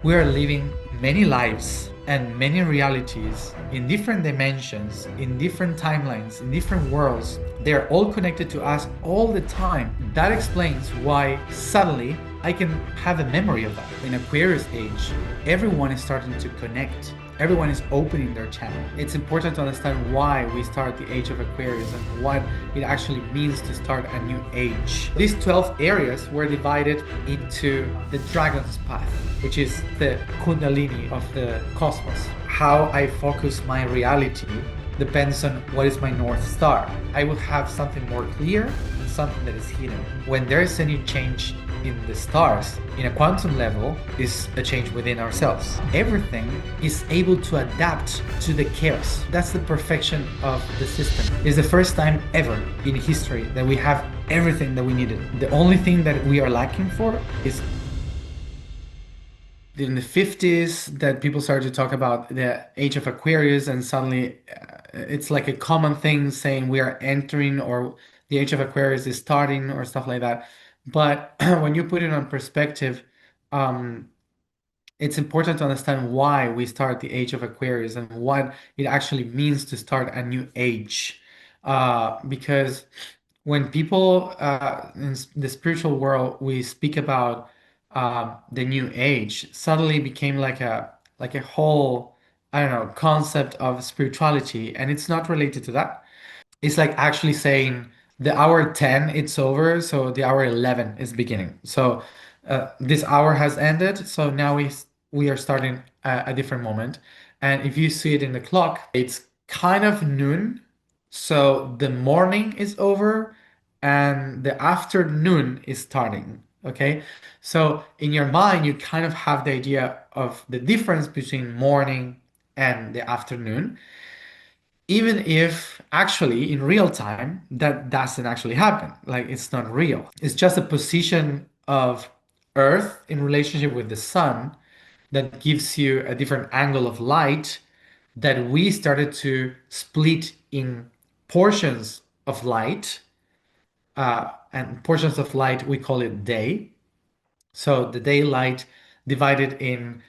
We are living many lives and many realities in different dimensions, in different timelines, in different worlds. They are all connected to us all the time. That explains why suddenly I can have a memory of that. In Aquarius age, everyone is starting to connect. Everyone is opening their channel. It's important to understand why we start the Age of Aquarius and what it actually means to start a new age. These 12 areas were divided into the dragon's path, which is the kundalini of the cosmos. How I focus my reality depends on what is my North Star. I will have something more clear and something that is hidden. When there is any change in the stars, in a quantum level, is a change within ourselves. Everything is able to adapt to the chaos. That's the perfection of the system. It's the first time ever in history that we have everything that we needed. The only thing that we are lacking for is in the 50s that people started to talk about the Age of Aquarius, and suddenly it's like a common thing saying we are entering or the Age of Aquarius is starting or stuff like that. But when you put it on perspective, um, it's important to understand why we start the Age of Aquarius and what it actually means to start a new age. Because when people in the spiritual world, we speak about the new age, suddenly became like a whole, I don't know, concept of spirituality, and it's not related to that. It's like actually saying the hour 10 it's over, so the hour 11 is beginning. So this hour has ended, so now we are starting a different moment. And if you see it in the clock, it's kind of noon. So the morning is over and the afternoon is starting. Okay. So in your mind, you kind of have the idea of the difference between morning and the afternoon, even if actually in real time that doesn't actually happen. Like it's not real. It's just a position of Earth in relationship with the sun that gives you a different angle of light that we started to split in portions of light. And portions of light, we call it day. So the daylight divided in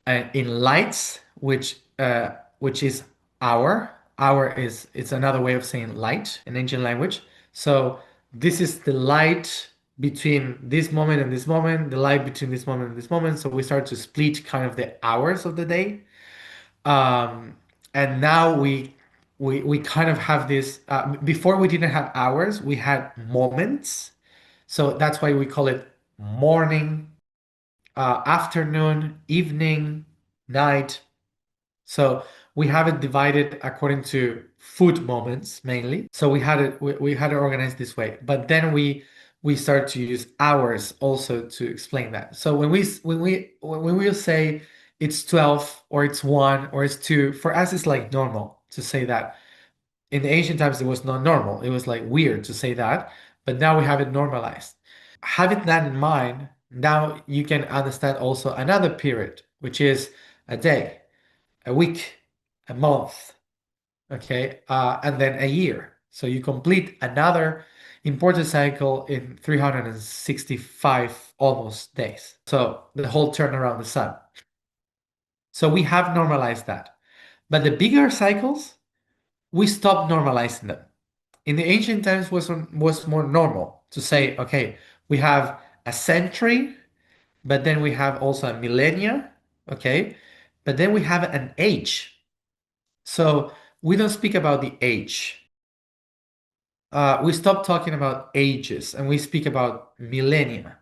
lights, which is hour. Hour is it's another way of saying light in ancient language. So this is the light between this moment and this moment, the light between this moment and this moment. So we start to split kind of the hours of the day. And now we kind of have this. Before we didn't have hours, we had moments. So that's why we call it morning, afternoon, evening, night. So we have it divided according to food moments mainly. So we had it organized this way. But then we start to use hours also to explain that. So when we say it's 12 or it's 1 or it's 2, for us it's like normal to say that. In the ancient times it was not normal. It was like weird to say that, but now we have it normalized. Having that in mind, now you can understand also another period, which is a day, a week, a month, okay, and then a year. So you complete another important cycle in 365 almost days. So the whole turn around the sun. So we have normalized that. But the bigger cycles, we stopped normalizing them. In the ancient times was more normal to say, okay, we have a century, but then we have also a millennia, okay? But then we have an age. So we don't speak about the age. We stop talking about ages and we speak about millennia.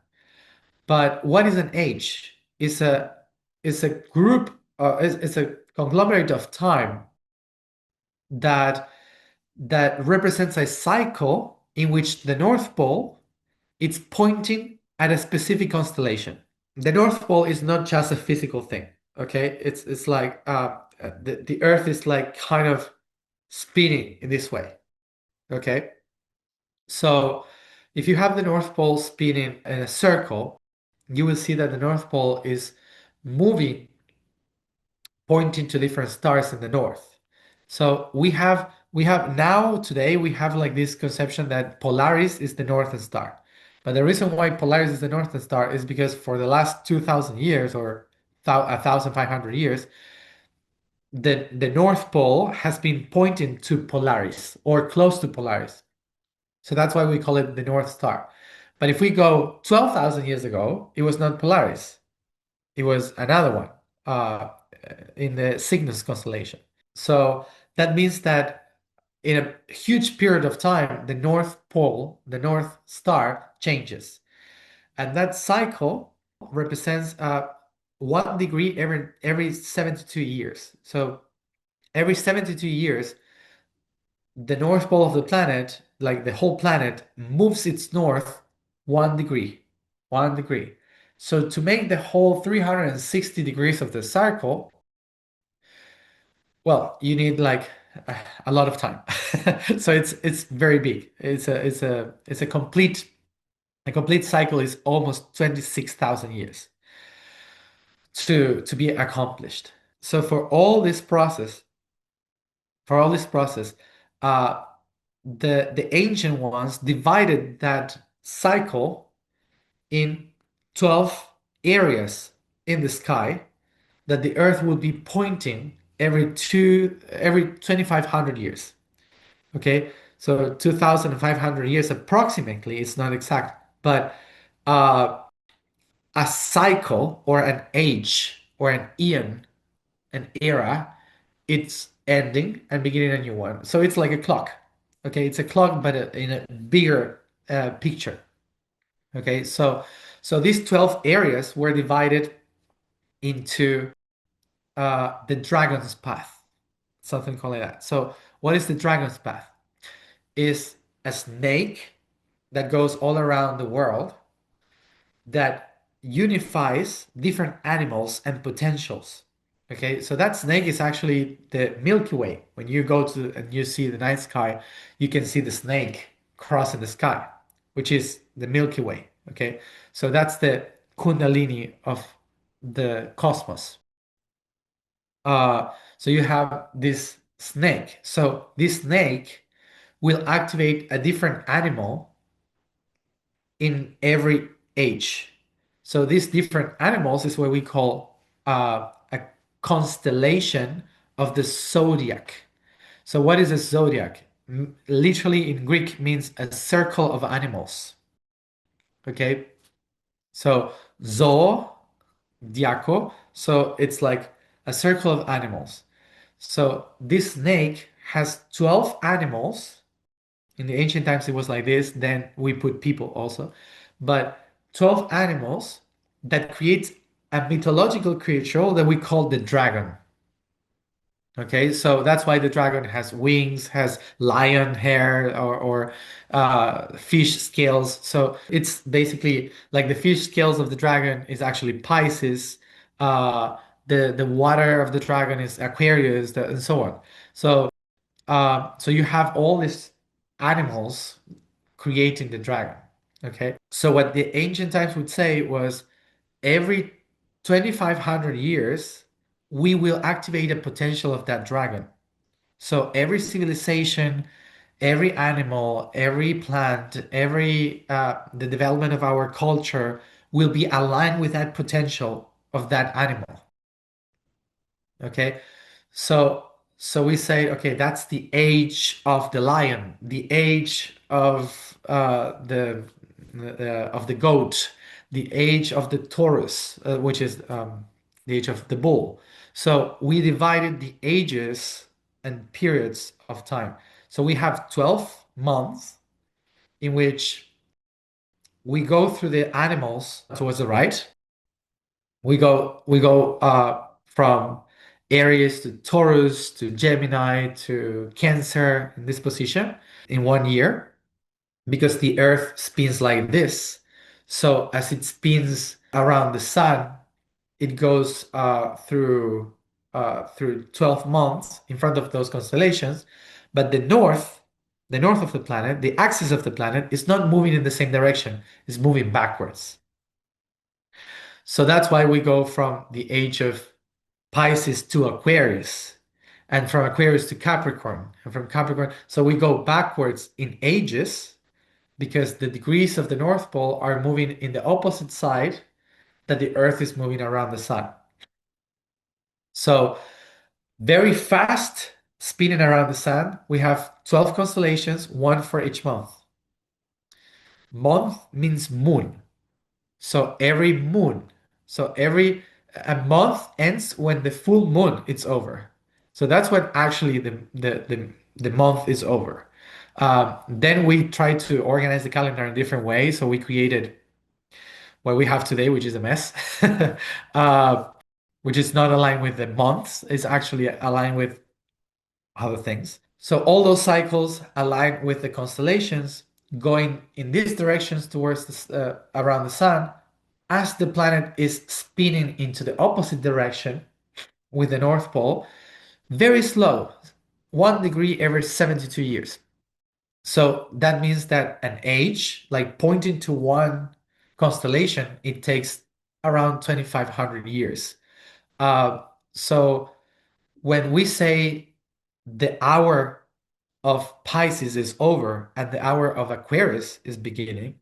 But what is an age? It's a group, it's a conglomerate of time that represents a cycle in which the North Pole it's pointing at a specific constellation. The North Pole is not just a physical thing, okay? It's like the Earth is like kind of spinning in this way, okay? So if you have the North Pole spinning in a circle, you will see that the North Pole is moving, pointing to different stars in the north. So we have now today we have like this conception that Polaris is the northern star. But the reason why Polaris is the northern star is because for the last 2000 years or 1,500 years, the North Pole has been pointing to Polaris or close to Polaris. So that's why we call it the North Star. But if we go 12,000 years ago, it was not Polaris. It was another one in the Cygnus constellation. So that means that in a huge period of time, the North Pole, the North Star changes. And that cycle represents 1 degree every 72 years. So every 72 years, the North Pole of the planet, like the whole planet, moves its north 1 degree. 1 degree. So to make the whole 360 degrees of the circle, well, you need like a lot of time. So it's very big. It's a complete cycle is almost 26,000 years to be accomplished. So for all this process, uh, the ancient ones divided that cycle in 12 areas in the sky that the Earth would be pointing every 2,500 years. Okay, so 2,500 years approximately. It's not exact, but uh, a cycle or an age or an eon, an era, it's ending and beginning a new one. So it's like a clock. Okay, it's a clock, but in a bigger picture. Okay, so these 12 areas were divided into the dragon's path, something called like that. So what is the dragon's path? Is a snake that goes all around the world that unifies different animals and potentials. Okay, so that snake is actually the Milky Way. When you go to and you see the night sky, you can see the snake crossing the sky, which is the Milky Way. Okay, so that's the Kundalini of the cosmos. So you have this snake. So this snake will activate a different animal in every age. So these different animals is what we call a constellation of the zodiac. So what is a zodiac? Literally in Greek means a circle of animals. Okay, so zoo, diaco. So it's like a circle of animals. So this snake has 12 animals. In the ancient times, it was like this. Then we put people also. But 12 animals that creates a mythological creature that we call the dragon. Okay, so that's why the dragon has wings, has lion hair, or fish scales. So it's basically like the fish scales of the dragon is actually Pisces. The water of the dragon is Aquarius, and so on. So so you have all these animals creating the dragon. Okay, so what the ancient times would say was every 2,500 years we will activate a potential of that dragon. So every civilization, every animal, every plant, every the development of our culture will be aligned with that potential of that animal. Okay, so so we say, okay, that's the age of the lion, the age of the goat, the age of the Taurus, which is the age of the bull. So we divided the ages and periods of time. So we have 12 months in which we go through the animals towards the right. We go from Aries to Taurus to Gemini to Cancer in this position in 1 year because the Earth spins like this. So as it spins around the sun, it goes through 12 months in front of those constellations. But the north of the planet, the axis of the planet, is not moving in the same direction. It's moving backwards. So that's why we go from the age of Pisces to Aquarius, and from Aquarius to Capricorn, and from Capricorn. So we go backwards in ages because the degrees of the North Pole are moving in the opposite side that the Earth is moving around the sun. So very fast spinning around the sun. We have 12 constellations, one for each month. Month means moon. So every moon. So every a month ends when the full moon is over. So that's when actually the month is over. Then we try to organize the calendar in different ways. So we created what we have today, which is a mess, uh, which is not aligned with the months. It's actually aligned with other things. So all those cycles align with the constellations going in these directions towards around the sun as the planet is spinning into the opposite direction with the North Pole, very slow, 1 degree every 72 years. So that means that an age, like pointing to one constellation, it takes around 2,500 years. Uh, so when we say the hour of Pisces is over and the hour of Aquarius is beginning,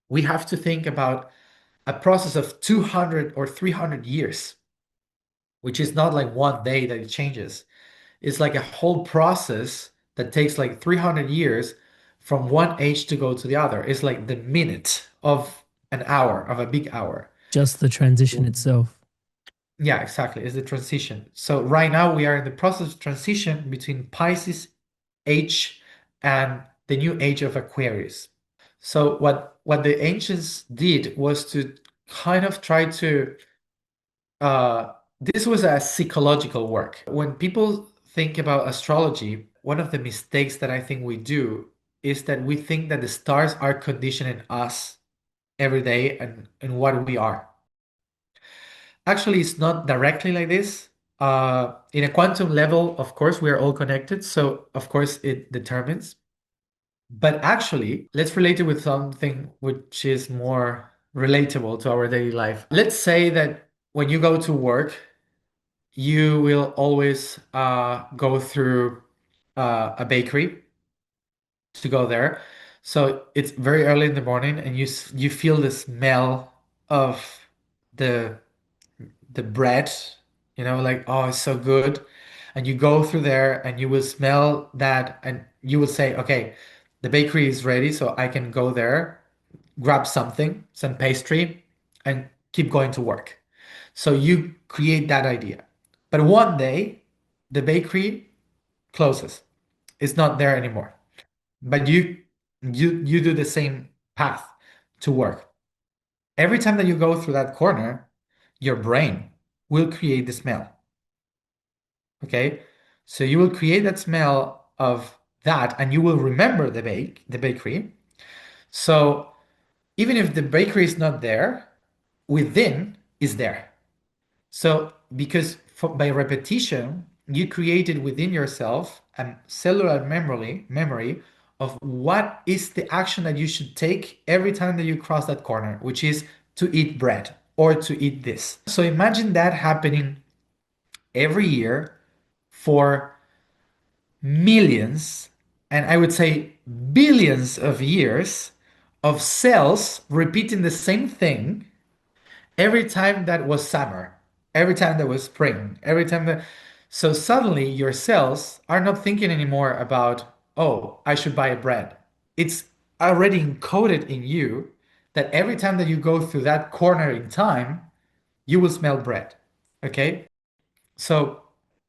we have to think about a process of 200 or 300 years, which is not like one day that it changes. It's like a whole process that takes like 300 years from one age to go to the other. It's like the minute of an hour, of a big hour. Just the transition itself. Yeah, exactly. It's the transition. So right now we are in the process of transition between Pisces age and the new age of Aquarius. So what the ancients did was to kind of try to this was a psychological work. When people think about astrology, one of the mistakes that I think we do is that we think that the stars are conditioning us every day and what we are. Actually, it's not directly like this. In a quantum level, of course, we are all connected. So, of course, it determines. But actually, let's relate it with something which is more relatable to our daily life. Let's say that when you go to work, you will always go through a bakery to go there. So it's very early in the morning, and you feel the smell of the the bread, like, oh, it's so good. And you go through there and you will smell that and you will say, okay, the bakery is ready, so I can go there, grab something, some pastry, and keep going to work. So you create that idea. But one day, the bakery closes. It's not there anymore. But you do the same path to work. Every time that you go through that corner, your brain will create the smell. Okay? So you will create that smell of that and you will remember the bakery. So even if the bakery is not there, within is there. So because by repetition, you created within yourself a cellular memory of what is the action that you should take every time that you cross that corner, which is to eat bread or to eat this. So imagine that happening every year for millions, and I would say billions of years of cells repeating the same thing every time that was summer, every time that was spring, every time that. So suddenly your cells are not thinking anymore about, oh, I should buy a bread. It's already encoded in you that every time that you go through that corner in time, you will smell bread. Okay? So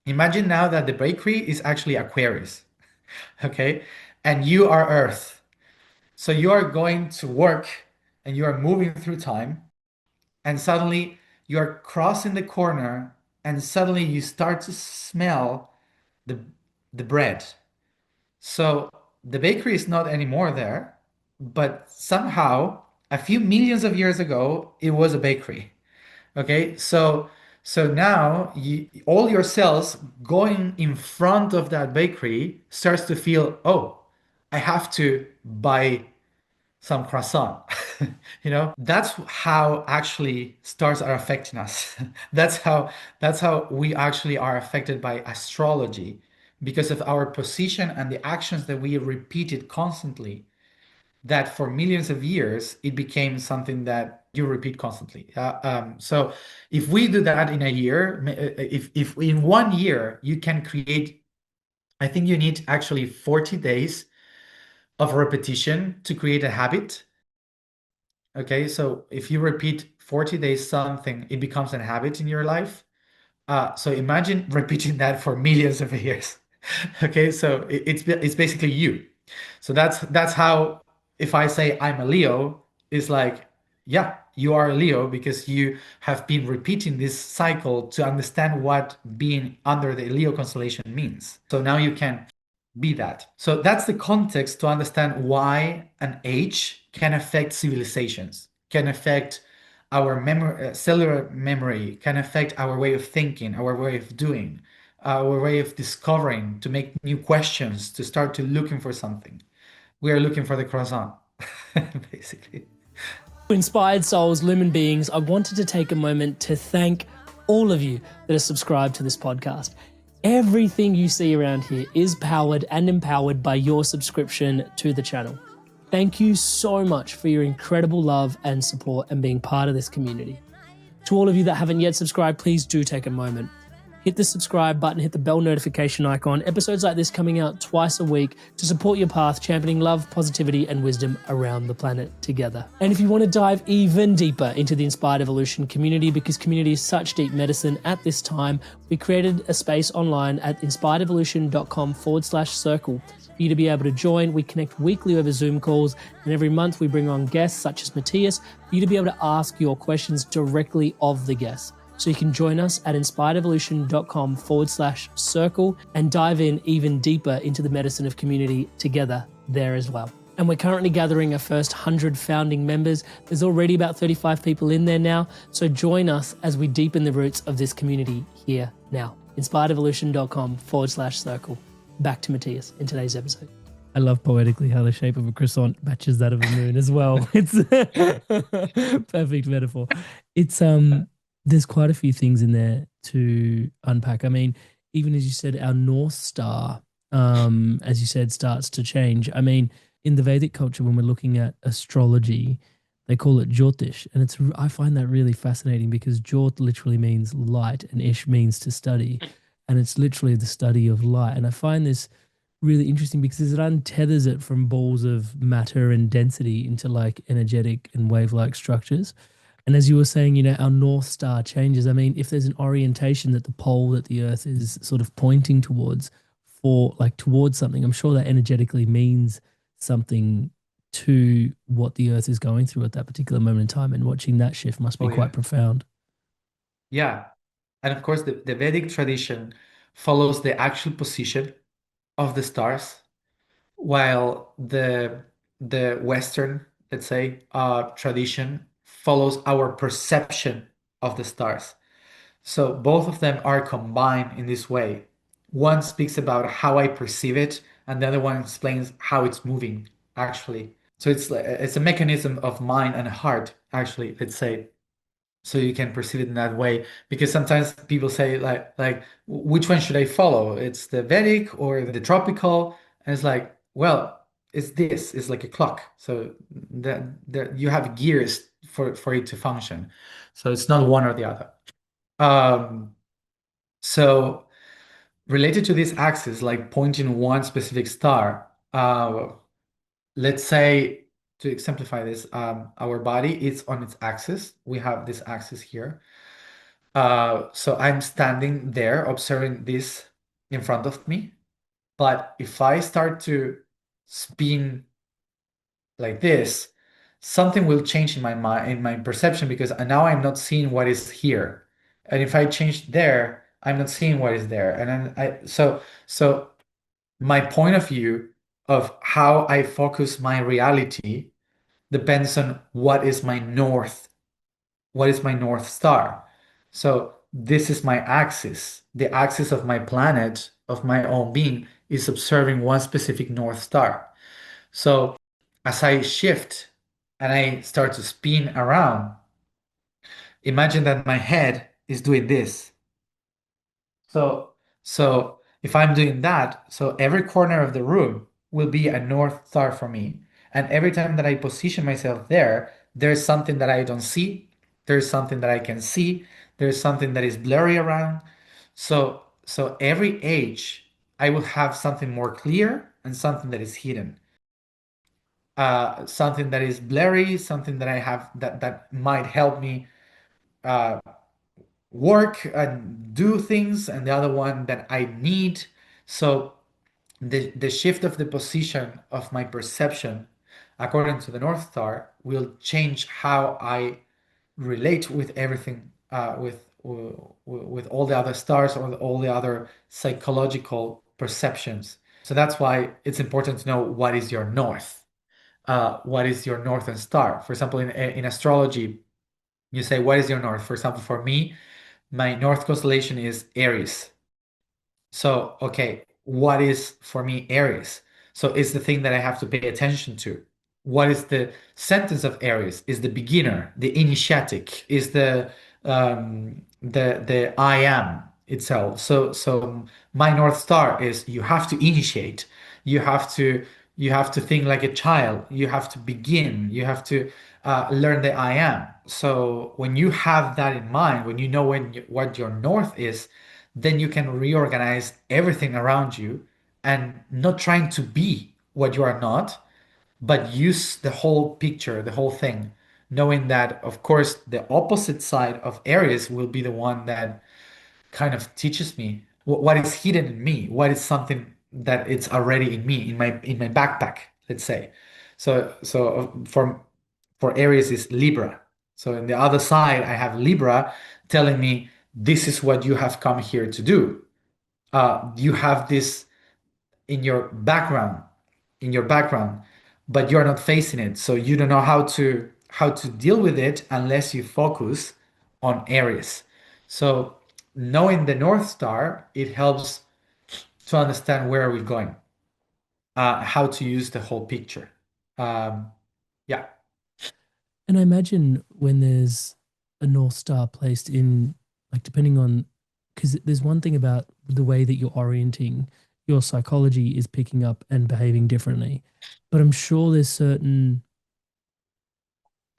imagine now that the bakery is actually Aquarius. Okay? And you are Earth. So you are going to work and you are moving through time, and suddenly you're crossing the corner and suddenly you start to smell the the bread. So the bakery is not anymore there, but somehow a few millions of years ago it was a bakery. Okay, so now all your cells going in front of that bakery starts to feel, oh, I have to buy some croissant. That's how actually stars are affecting us. That's how we actually are affected by astrology because of our position and the actions that we repeated constantly. that for millions of years it became something that you repeat constantly. So if we do that in a year, if in 1 year you can create, I think you need actually 40 days of repetition to create a habit. Okay, so if you repeat 40 days something, it becomes a habit in your life. So imagine repeating that for millions of years. Okay, so it's basically you. So that's how if I say I'm a Leo, it's like, yeah, you are a Leo because you have been repeating this cycle to understand what being under the Leo constellation means. So now you can be that. So that's the context to understand why an age can affect civilizations, can affect our memory, cellular memory, can affect our way of thinking, our way of doing, our way of discovering, to make new questions, to start to looking for something. We are looking for the croissant, basically. Inspired souls, lumen beings, I wanted to take a moment to thank all of you that are subscribed to this podcast. Everything you see around here is powered and empowered by your subscription to the channel. Thank you so much for your incredible love and support and being part of this community. To all of you that haven't yet subscribed, please do take a moment. Hit the subscribe button, hit the bell notification icon. Episodes like this coming out twice a week to support your path, championing love, positivity, and wisdom around the planet together. And if you want to dive even deeper into the Inspired Evolution community, because community is such deep medicine at this time, we created a space online at inspiredevolution.com/circle for you to be able to join. We connect weekly over Zoom calls, and every month we bring on guests such as Matias for you to be able to ask your questions directly of the guests. So you can join us at inspiredevolution.com/circle and dive in even deeper into the medicine of community together there as well. And we're currently gathering our first 100 founding members. There's already about 35 people in there now. So join us as we deepen the roots of this community here now. inspiredevolution.com/circle. Back to Matias in today's episode. I love poetically how the shape of a croissant matches that of a moon as well. It's perfect metaphor. It's there's quite a few things in there to unpack. I mean, even as you said, our North Star, as you said, starts to change. I mean, in the Vedic culture, when we're looking at astrology, they call it Jyotish. And I find that really fascinating because Jyot literally means light and Ish means to study. And it's literally the study of light. And I find this really interesting because it untethers it from balls of matter and density into like energetic and wave-like structures. And as you were saying, our North Star changes. I mean, if there's an orientation that the pole that the Earth is sort of pointing towards towards something, I'm sure that energetically means something to what the Earth is going through at that particular moment in time. And watching that shift must be quite profound. Yeah. And of course, the Vedic tradition follows the actual position of the stars, while the Western, let's say, tradition follows our perception of the stars. So both of them are combined in this way. One speaks about how I perceive it, and the other one explains how it's moving, actually. So it's a mechanism of mind and heart, actually, let's say. So you can perceive it in that way. Because sometimes people say like which one should I follow? It's the Vedic or the tropical? And it's like, well, it's this, it's like a clock. So that you have gears for it to function. So it's not one or the other. Um, so related to this axis, like pointing one specific star, let's say to exemplify this, our body is on its axis. We have this axis here. So I'm standing there observing this in front of me. But if I start to spin like this, something will change in my mind, in my perception, because now I'm not seeing what is here. And if I change there, I'm not seeing what is there. And then so my point of view of how I focus my reality depends on what is my North Star. So this is my axis. The axis of my planet, of my own being, is observing one specific North Star. So as I shift and I start to spin around, imagine that my head is doing this. So if I'm doing that, so every corner of the room will be a North Star for me. And every time that I position myself there, there's something that I don't see, there's something that I can see, there's something that is blurry around. So every age, I will have something more clear and something that is hidden. Something that is blurry, something that I have that might help me uh, work and do things, and the other one that I need. So the shift of the position of my perception according to the North Star will change how I relate with everything, with all the other stars or all the other psychological perceptions. So that's why it's important to know what is your north, what is your northern star. For example, in astrology, you say, what is your north? For example, for me, my north constellation is Aries. So, okay, what is for me Aries? So it's the thing that I have to pay attention to. What is the sentence of Aries? Is the beginner, the initiatic, is the I am itself. So my North Star is you have to initiate. You have to you have to think like a child. You have to begin. You have to learn the I am. So when you have that in mind, when you know what your North is, then you can reorganize everything around you and not trying to be what you are not, but use the whole picture, the whole thing, knowing that, of course, the opposite side of Aries will be the one that kind of teaches me what is hidden in me, what is something that it's already in me, in my backpack, let's say. So for Aries is Libra. So in the other side, I have Libra telling me this is what you have come here to do. You have this in your background, in your background, but you're not facing it. So you don't know how to deal with it unless you focus on Aries. So knowing the North Star, it helps to understand where are we going, how to use the whole picture. Um, yeah. And I imagine when there's a North Star placed in, like, depending on, because there's one thing about the way that you're orienting, your psychology is picking up and behaving differently. But I'm sure there's certain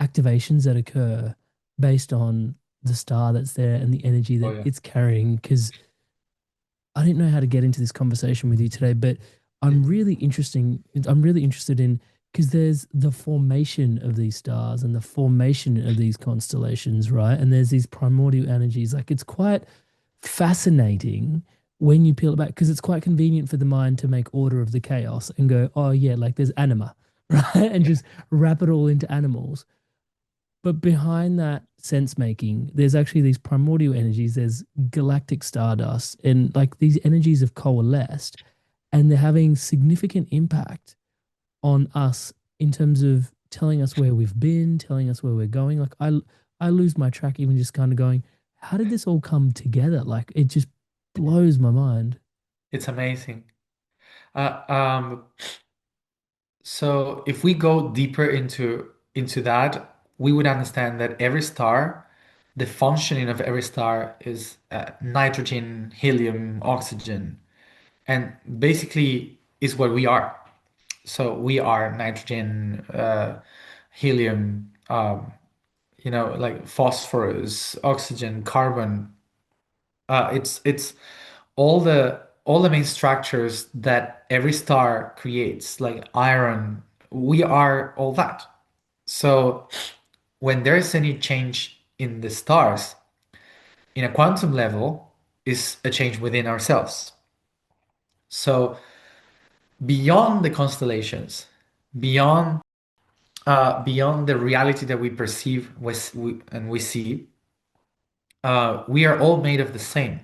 activations that occur based on the star that's there and the energy Oh that yeah. it's carrying. Because I didn't know how to get into this conversation with you today, but Yeah. I'm really interested in, because there's the formation of these stars and the formation of these constellations, right? And there's these primordial energies. Like, it's quite fascinating when you peel it back, because it's quite convenient for the mind to make order of the chaos and go, oh yeah, like there's anima, right? And just wrap it all into animals. But behind that sense making, there's actually these primordial energies, there's galactic stardust, and like these energies have coalesced and they're having significant impact on us in terms of telling us where we've been, telling us where we're going. Like, I lose my track even just kind of going, how did this all come together? Like, it just blows my mind. It's amazing. Uh, um, So if we go deeper into that, we would understand that every star, the functioning of every star is nitrogen, helium, oxygen, and basically is what we are. So we are nitrogen, helium, like phosphorus, oxygen, carbon. It's all the main structures that every star creates, like iron. We are all that. So when there's any change in the stars, in a quantum level, is a change within ourselves. So beyond the constellations, beyond beyond the reality that we perceive and we see, we are all made of the same.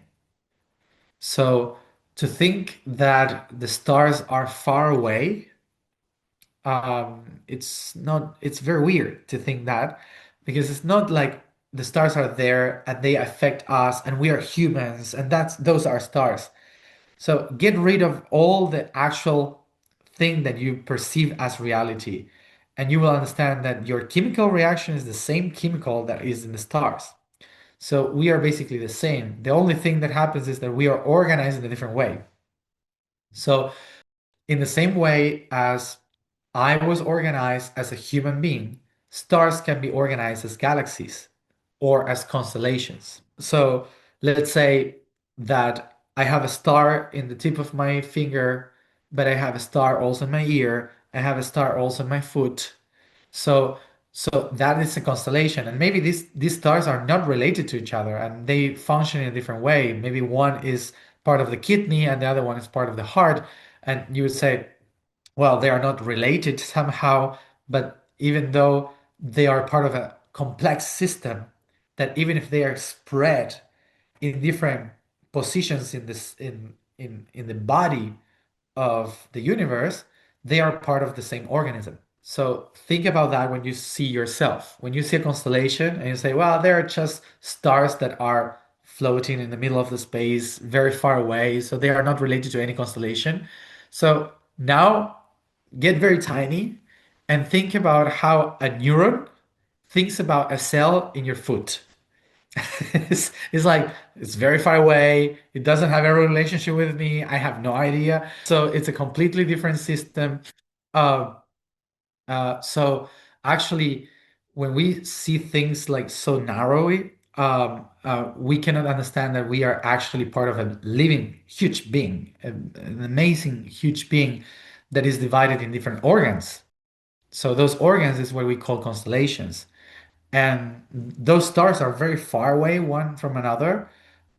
So to think that the stars are far away, it's very weird to think that, because it's not like the stars are there and they affect us and we are humans and those are stars. So get rid of all the actual thing that you perceive as reality, and you will understand that your chemical reaction is the same chemical that is in the stars. So we are basically the same. The only thing that happens is that we are organized in a different way. So in the same way as I was organized as a human being. Stars can be organized as galaxies or as constellations. So let's say that I have a star in the tip of my finger, but I have a star also in my ear. I have a star also in my foot. So that is a constellation, and maybe these stars are not related to each other, and they function in a different way. Maybe one is part of the kidney, and the other one is part of the heart. And you would say, well, they are not related somehow, but even though they are part of a complex system, that even if they are spread in different positions in this in the body of the universe, they are part of the same organism. So think about that when you see yourself. When you see a constellation and you say, well, they're just stars that are floating in the middle of the space, very far away, so they are not related to any constellation. So now get very tiny and think about how a neuron thinks about a cell in your foot. It's like it's very far away. It doesn't have a relationship with me. I have no idea. So it's a completely different system. Uh, so actually, when we see things like so narrowly, we cannot understand that we are actually part of a living huge being, an amazing huge being that is divided in different organs. So those organs is what we call constellations. And those stars are very far away one from another,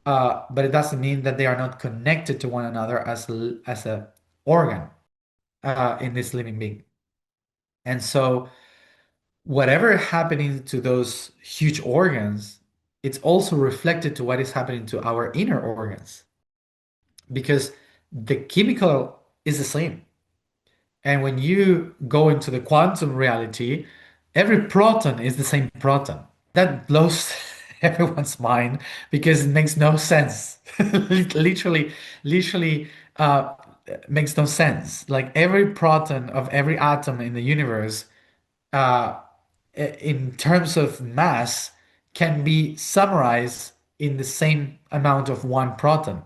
but it doesn't mean that they are not connected to one another as a organ in this living being. And so whatever happening to those huge organs, it's also reflected to what is happening to our inner organs because the chemical is the same. And when you go into the quantum reality, every proton is the same proton. That blows everyone's mind because it makes no sense. Literally, literally, makes no sense. Like every proton of every atom in the universe, uh, in terms of mass, can be summarized in the same amount of one proton.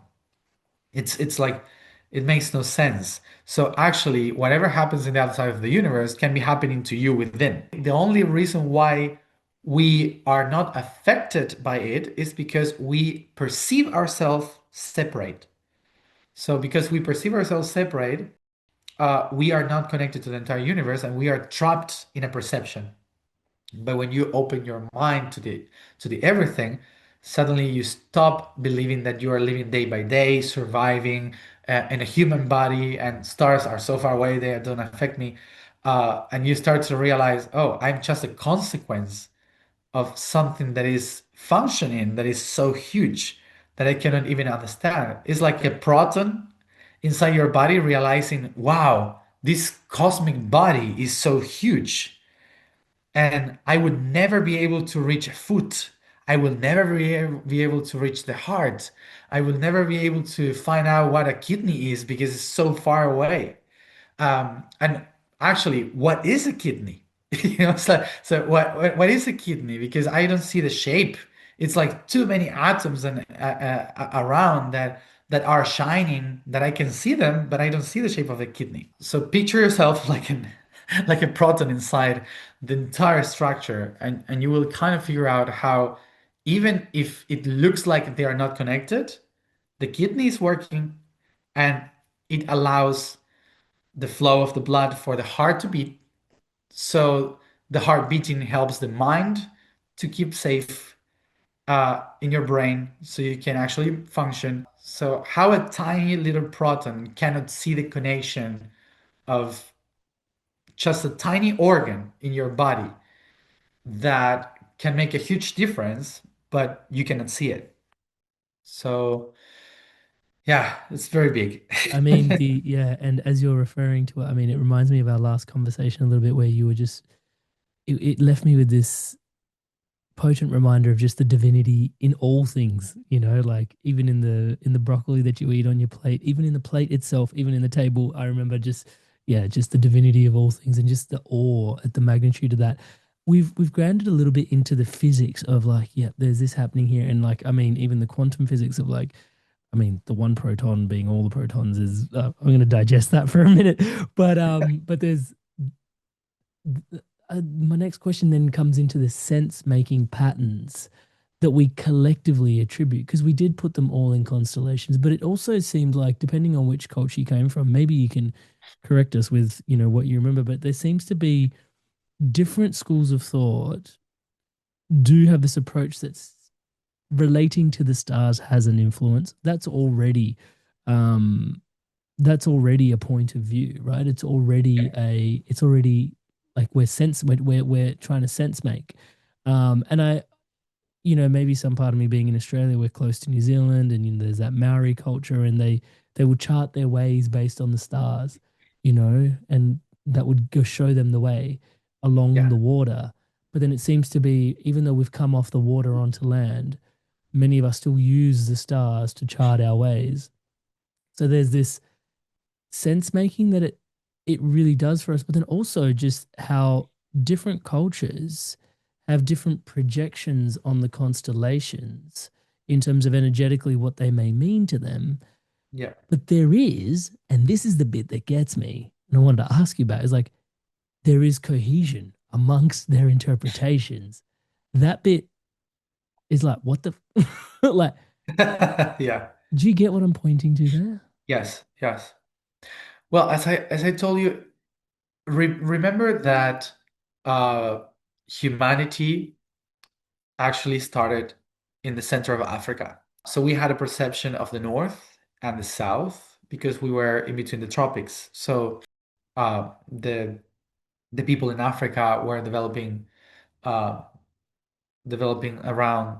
It's like it makes no sense. So actually, whatever happens in the outside of the universe can be happening to you within. The only reason why we are not affected by it is because we perceive ourselves separate. So because we perceive ourselves separate, we are not connected to the entire universe and we are trapped in a perception. But when you open your mind to the everything, suddenly you stop believing that you are living day by day, surviving in a human body, and stars are so far away they don't affect me. And you start to realize, oh, I'm just a consequence of something that is functioning, that is so huge that I cannot even understand. It's like a proton inside your body realizing, wow, this cosmic body is so huge and I would never be able to reach a foot. I will never be able to reach the heart. I will never be able to find out what a kidney is because it's so far away. And actually, what is a kidney? So what is a kidney? Because I don't see the shape. It's like too many atoms and around that are shining that I can see them, but I don't see the shape of a kidney. So picture yourself like an like a proton inside the entire structure, and you will kind of figure out how even if it looks like they are not connected, the kidney is working and it allows the flow of the blood for the heart to beat. So the heart beating helps the mind to keep safe in your brain so you can actually function. So, how a tiny little proton cannot see the connection of just a tiny organ in your body that can make a huge difference, but you cannot see it. So, yeah, it's very I mean, big. the yeah, and as you're referring to it, I mean, it reminds me of our last conversation a little bit where you were just it left me with this potent reminder of just the divinity in all things, you know, like even in the broccoli that you eat on your plate, even in the plate itself, even in the table. I remember just yeah, just the divinity of all things and just the awe at the magnitude of that. We've grounded a little bit into the physics of like, yeah, there's this happening here. And like, I mean, even the quantum physics of like, I mean, the one proton being all the protons is I'm going to digest that for a minute, but there's My next question then comes into the sense making patterns that we collectively attribute, because we did put them all in constellations, but it also seemed like, depending on which culture you came from, maybe you can correct us with, what you remember, but there seems to be different schools of thought do have this approach that's relating to the stars has an influence. Um that's already a point of view, right? It's already like we're trying to sense make. And maybe some part of me being in Australia, we're close to New Zealand, and there's that Maori culture, and they will chart their ways based on the stars, and that would go show them the way along Yeah. the water. But then it seems to be, even though we've come off the water onto land, many of us still use the stars to chart our ways. So there's this sense making that it really does for us, but then also just how different cultures have different projections on the constellations in terms of energetically what they may mean to them. Yeah. But there is, and this is the bit that gets me, and I wanted to ask you about, is like there is cohesion amongst their interpretations. That bit is like, what the like, Yeah. do you get what I'm pointing to there? Yes. Yes. Well, as I told you, remember that uh, humanity actually started in the center of Africa. So we had a perception of the north and the south because we were in between the tropics. So uh, the the people in Africa were uh, developing around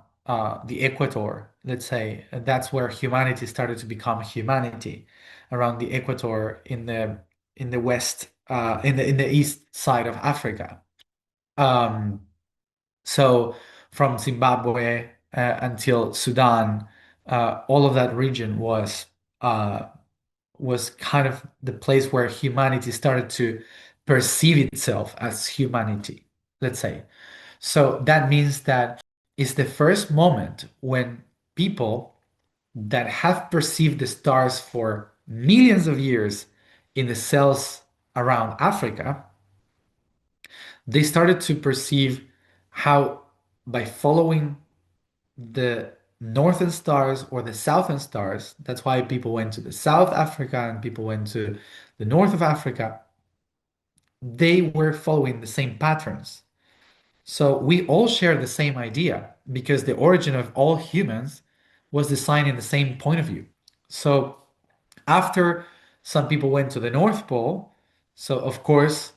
the equator, let's say. And that's where humanity started to become humanity, around the equator in the west, in the east side of Africa. Um, so from Zimbabwe until Sudan, all of that region uh, was kind of the place where humanity started to perceive itself as humanity, let's say. So that means that it's the first moment when people that have perceived the stars for millions of years in the cells around Africa, they started to perceive how by following the northern stars or the southern stars, that's why people went to the South Africa and people went to the north of Africa, they were following the same patterns. So we all share the same idea because the origin of all humans was designed in the same point of view. So after some people went to the North Pole, so of course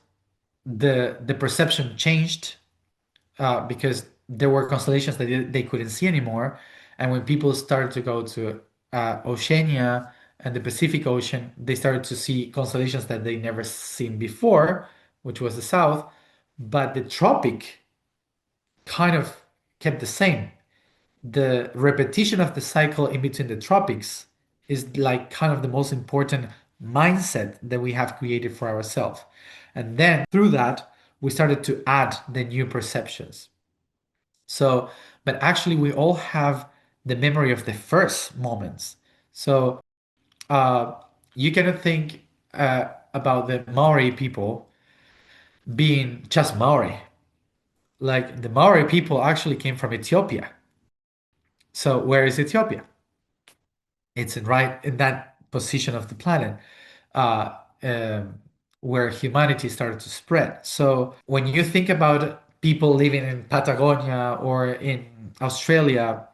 the perception changed because there were constellations that they couldn't see anymore. And when people started to go to Oceania and the Pacific Ocean, they started to see constellations that they never seen before, which was the south. But the tropic kind of kept the same. The repetition of the cycle in between the tropics is like kind of the most important mindset that we have created for ourselves. And then through that, we started to add the new perceptions. So, but actually, we all have the memory of the first moments. So, uh, you cannot think about the Maori people being just Maori. Like the Maori people actually came from Ethiopia. So, where is Ethiopia? It's right in that position of the planet uh, um, where humanity started to spread. So when you think about people living in Patagonia or in Australia,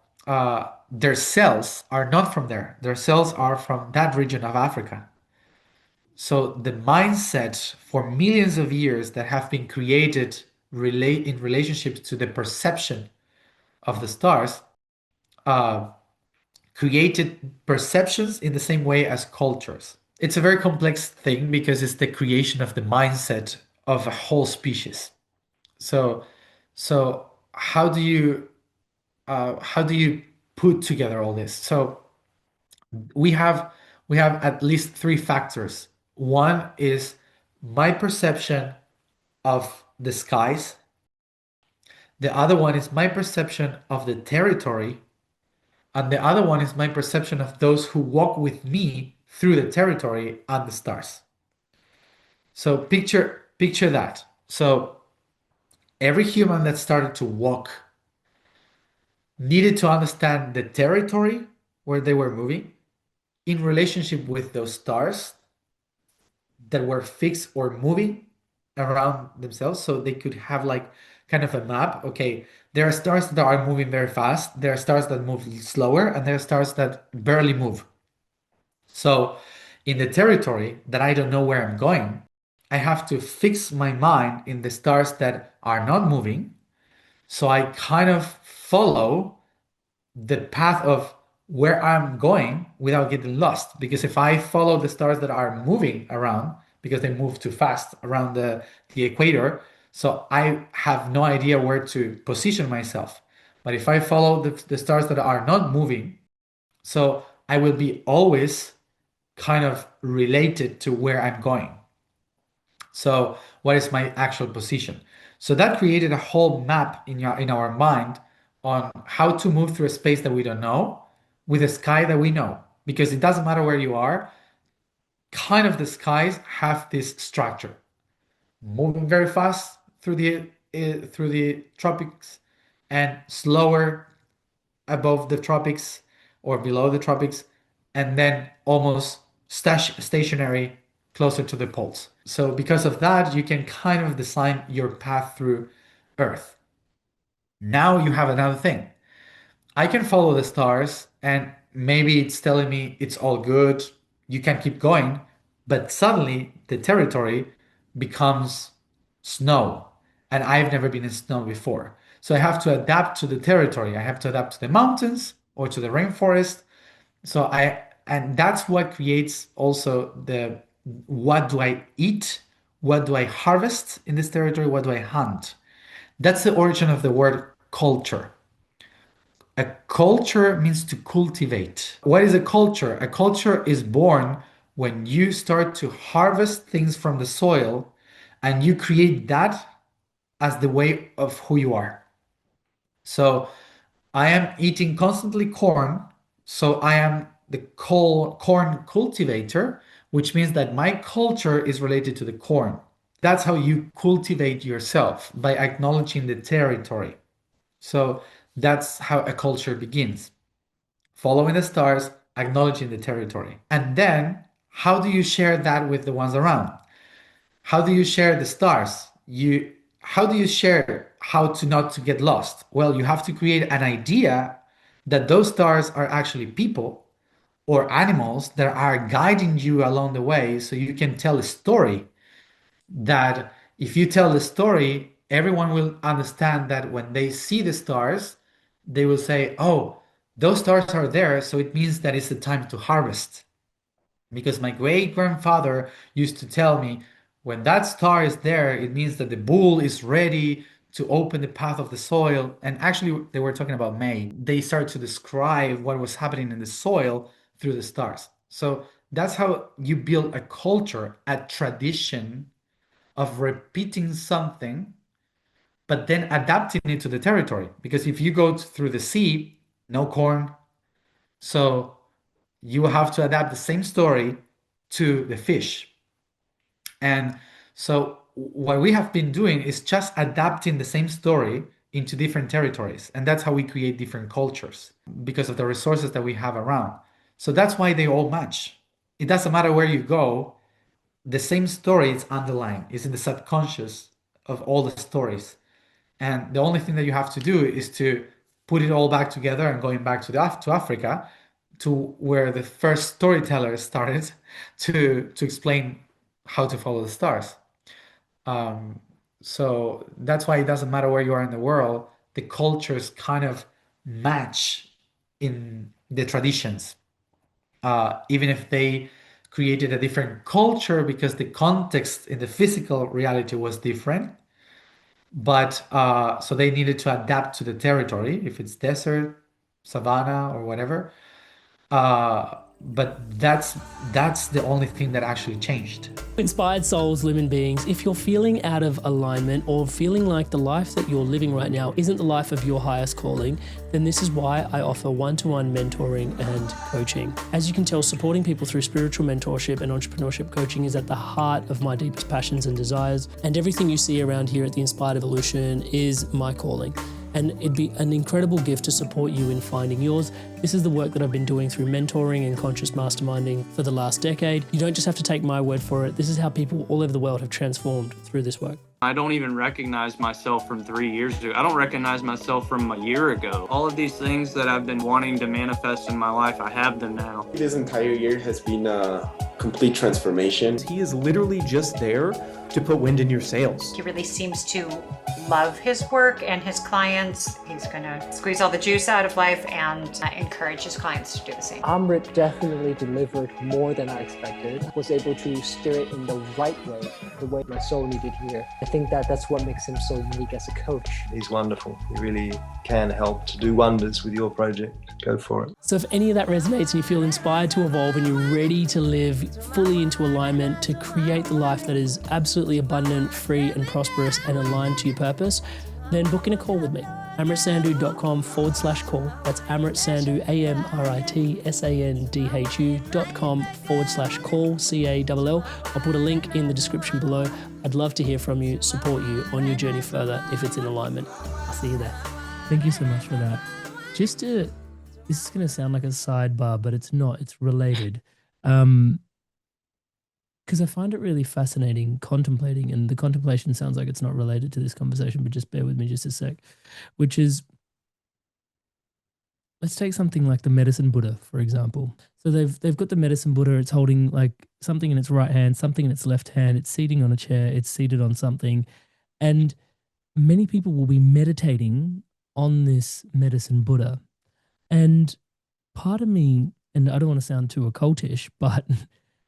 their cells are not from there. Their cells are from that region of Africa. So the mindset for millions of years that have been created relate in relationship to the perception of the stars uh, created perceptions in the same way as cultures. It's a very complex thing because it's the creation of the mindset of a whole species. So, so how do you put together all this? So we have we have at least three factors. One is my perception of the skies. The other one is my perception of the territory. And the other one is my perception of those who walk with me through the territory and the stars. So picture that. So every human that started to walk needed to understand the territory where they were moving in relationship with those stars that were fixed or moving around themselves so they could have like kind of a map. Okay, there are stars that are moving very fast, there are stars that move slower, and there are stars that barely move. So in the territory that I don't know where I'm going, I have to fix my mind in the stars that are not moving. So I kind of follow the path of where I'm going without getting lost. Because if I follow the stars that are moving around, because they move too fast around the equator, so I have no idea where to position myself. But if I follow the stars that are not moving, so I will be always kind of related to where I'm going. So what is my actual position? So that created a whole map in our mind on how to move through a space that we don't know with a sky that we know. Because it doesn't matter where you are, kind of the skies have this structure. Moving very fast through the tropics and slower above the tropics or below the tropics, and then almost stationary closer to the poles. So because of that, you can kind of design your path through Earth. Now you have another thing. I can follow the stars and maybe it's telling me it's all good, you can keep going, but suddenly the territory becomes snow. And I've never been in snow before. So I have to adapt to the territory. I have to adapt to the mountains or to the rainforest. And that's what creates also the what do I eat? What do I harvest in this territory? What do I hunt? That's the origin of the word culture. A culture means to cultivate. What is a culture? A culture is born when you start to harvest things from the soil and you create that as the way of who you are. So I am eating constantly corn, so I am the corn cultivator, which means that my culture is related to the corn. That's how you cultivate yourself by acknowledging the territory. So that's how a culture begins. Following the stars, acknowledging the territory. And then, how do you share that with the ones around? How do you share the stars? How do you share how to not to get lost? Well, you have to create an idea that those stars are actually people or animals that are guiding you along the way so you can tell a story that if you tell the story, everyone will understand that when they see the stars, they will say, "Oh, those stars are there, so it means that it's the time to harvest." Because my great grandfather used to tell me, when that star is there, it means that the bull is ready to open the path of the soil. And actually, they were talking about May. They started to describe what was happening in the soil through the stars. So that's how you build a culture, a tradition of repeating something, but then adapting it to the territory. Because if you go through the sea, no corn, so you have to adapt the same story to the fish. And so what we have been doing is just adapting the same story into different territories. And that's how we create different cultures because of the resources that we have around. So that's why they all match. It doesn't matter where you go, the same story is underlying, is in the subconscious of all the stories. And the only thing that you have to do is to put it all back together and going back to to Africa, to where the first storytellers started to explain how to follow the stars. Um, so that's why it doesn't matter where you are in the world, the cultures kind of match in the traditions, even if they created a different culture because the context in the physical reality was different. But so they needed to adapt to the territory, if it's desert, savanna, or whatever. but that's the only thing that actually changed. Inspired souls, living beings, if you're feeling out of alignment or feeling like the life that you're living right now isn't the life of your highest calling, then this is why I offer one-to-one mentoring and coaching. As you can tell, supporting people through spiritual mentorship and entrepreneurship coaching is at the heart of my deepest passions and desires, and everything you see around here at the Inspired Evolution is my calling. And it'd be an incredible gift to support you in finding yours. This is the work that I've been doing through mentoring and conscious masterminding for the last decade. You don't just have to take my word for it. This is how people all over the world have transformed through this work. I don't even recognize myself from 3 years ago. I don't recognize myself from a year ago. All of these things that I've been wanting to manifest in my life, I have them now. This entire year has been a complete transformation. He is literally just there to put wind in your sails. He really seems to love his work and his clients. He's going to squeeze all the juice out of life and encourage his clients to do the same. Amrit definitely delivered more than I expected. Was able to steer it in the right way, the way my soul needed to hear. I think that's what makes him so unique as a coach. He's wonderful. He really can help to do wonders with your project. Go for it. So if any of that resonates and you feel inspired to evolve and you're ready to live fully into alignment to create the life that is absolutely abundant, free and prosperous and aligned to your purpose, then book in a call with me. amritsandhu.com/call. That's amritsandhu, amritsandhu.com/call, CALL. I'll put a link in the description below. I'd love to hear from you, support you on your journey further if it's in alignment. I'll see you there. Thank you so much for that. This is going to sound like a sidebar, but it's not. It's related. Because I find it really fascinating contemplating, and the contemplation sounds like it's not related to this conversation, but just bear with me just a sec, which is, let's take something like the medicine Buddha, for example. So they've got the medicine Buddha, it's holding like something in its right hand, something in its left hand, it's seating on a chair, it's seated on something, and many people will be meditating on this medicine Buddha. And part of me, and I don't want to sound too occultish, but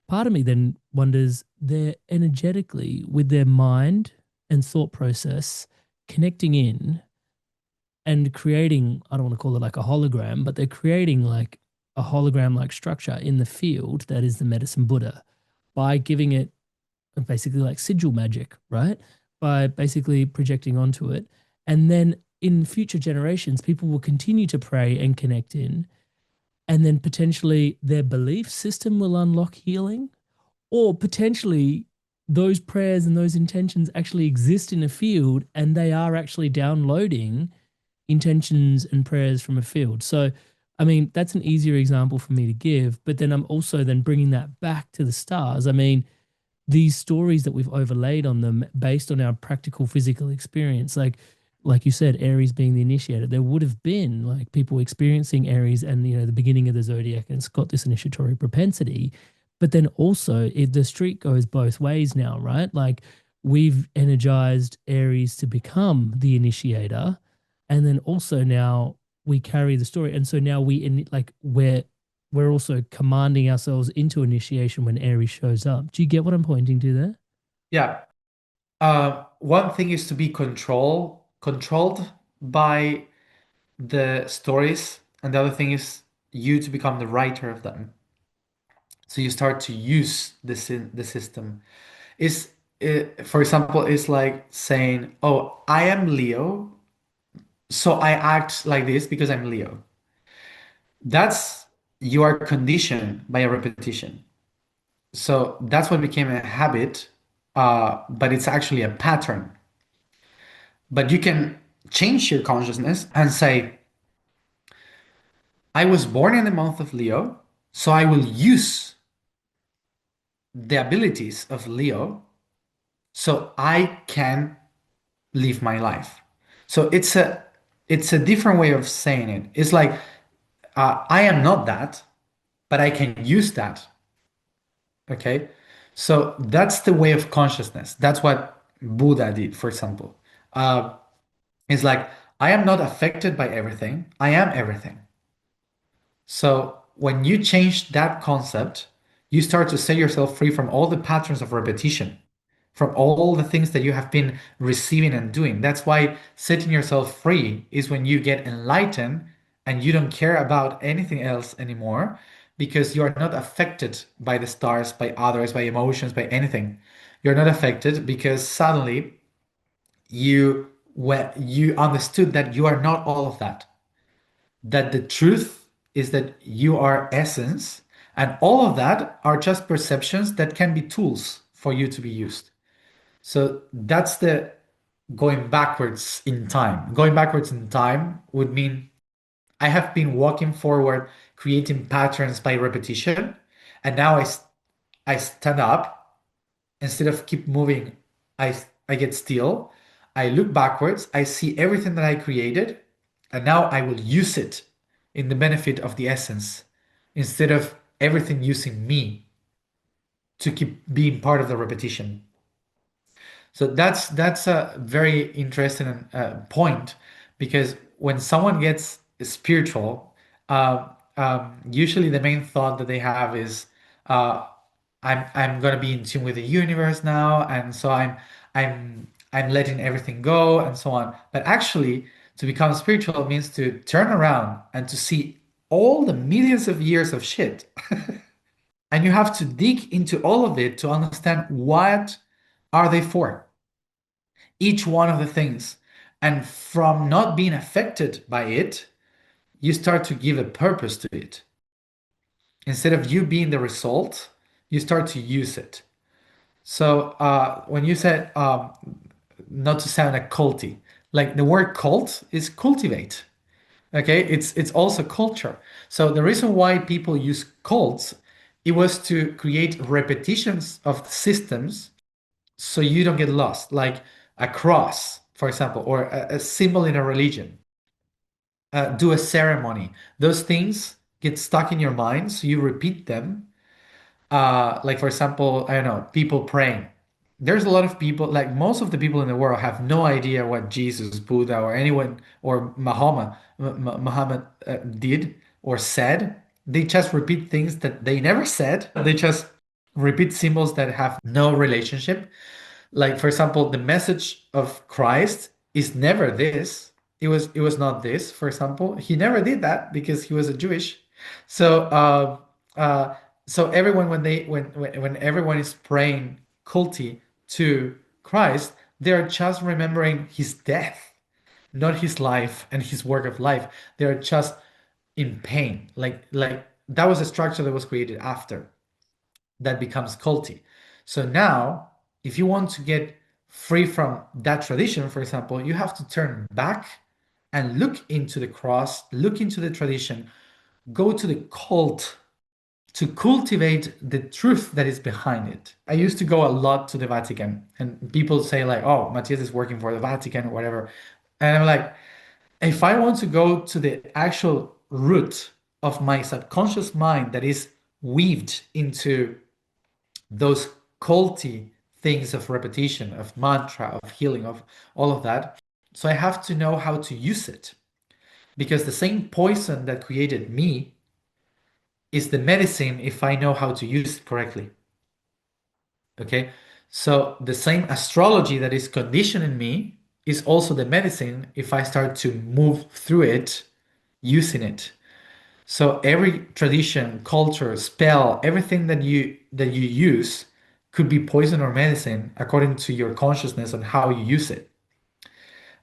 part of me then wonders, they're energetically with their mind and thought process connecting in and creating, I don't want to call it like a hologram, but they're creating like a hologram-like structure in the field that is the medicine Buddha by giving it basically like sigil magic, right? By basically projecting onto it. And then in future generations, people will continue to pray and connect in, and then potentially their belief system will unlock healing, or potentially those prayers and those intentions actually exist in a field and they are actually downloading intentions and prayers from a field. So, I mean, that's an easier example for me to give, but then I'm also then bringing that back to the stars. I mean, these stories that we've overlaid on them based on our practical physical experience, like you said, Aries being the initiator, there would have been like people experiencing Aries and, you know, the beginning of the zodiac, and it's got this initiatory propensity. But then also if the street goes both ways now, right? Like we've energized Aries to become the initiator. And then also now we carry the story. And so now we're also commanding ourselves into initiation when Aries shows up. Do you get what I'm pointing to there? Yeah. One thing is to be controlled by the stories, and the other thing is you to become the writer of them. So you start to use the system. For example, it's like saying, "Oh, I am Leo, so I act like this because I'm Leo." You are conditioned by a repetition. So that's what became a habit, but it's actually a pattern. But you can change your consciousness and say, I was born in the month of Leo, so I will use the abilities of Leo so I can live my life. So it's a different way of saying it. It's like, I am not that, but I can use that. Okay? So that's the way of consciousness. That's what Buddha did, for example. It's like, I am not affected by everything. I am everything. So when you change that concept, you start to set yourself free from all the patterns of repetition, from all the things that you have been receiving and doing. That's why setting yourself free is when you get enlightened and you don't care about anything else anymore, because you are not affected by the stars, by others, by emotions, by anything. You're not affected because suddenly when you understood that you are not all of that, that the truth is that you are essence, and all of that are just perceptions that can be tools for you to be used. So that's the going backwards in time. Going backwards in time would mean I have been walking forward, creating patterns by repetition, and now I stand up. Instead of keep moving, I get still. I look backwards. I see everything that I created, and now I will use it in the benefit of the essence, instead of everything using me to keep being part of the repetition. So that's a very interesting point, because when someone gets spiritual, usually the main thought that they have is, uh, I'm gonna be in tune with the universe now, and so I'm letting everything go and so on. But actually, to become spiritual means to turn around and to see all the millions of years of shit, and you have to dig into all of it to understand what are they for, each one of the things. And from not being affected by it, you start to give a purpose to it. Instead of you being the result, you start to use it. So when you said, not to sound like culty, like the word cult is cultivate. Okay, it's also culture. So the reason why people use cults, it was to create repetitions of systems so you don't get lost, like a cross, for example, or a symbol in a religion. Do a ceremony. Those things get stuck in your mind, so you repeat them. Like for example, I don't know, people praying. There's a lot of people, like most of the people in the world have no idea what Jesus, Buddha, or anyone, or Muhammad did or said. They just repeat things that they never said. They just repeat symbols that have no relationship. Like for example, the message of Christ is never this. It was not this, for example. He never did that because he was a Jewish. So uh, so everyone, when everyone is praying culty to Christ, they're just remembering his death, not his life and his work of life. They're just in pain. Like that was a structure that was created after that becomes culty. So now, if you want to get free from that tradition, for example, you have to turn back and look into the cross, look into the tradition, go to the cult to cultivate the truth that is behind it. I used to go a lot to the Vatican, and people say like, "Oh, Matias is working for the Vatican or whatever," and I'm like, if I want to go to the actual root of my subconscious mind that is weaved into those culty things of repetition, of mantra, of healing, of all of that. So I have to know how to use it, because the same poison that created me is the medicine if I know how to use it correctly. Okay, so the same astrology that is conditioning me is also the medicine if I start to move through it using it. So every tradition, culture, spell, everything that you use could be poison or medicine according to your consciousness and how you use it.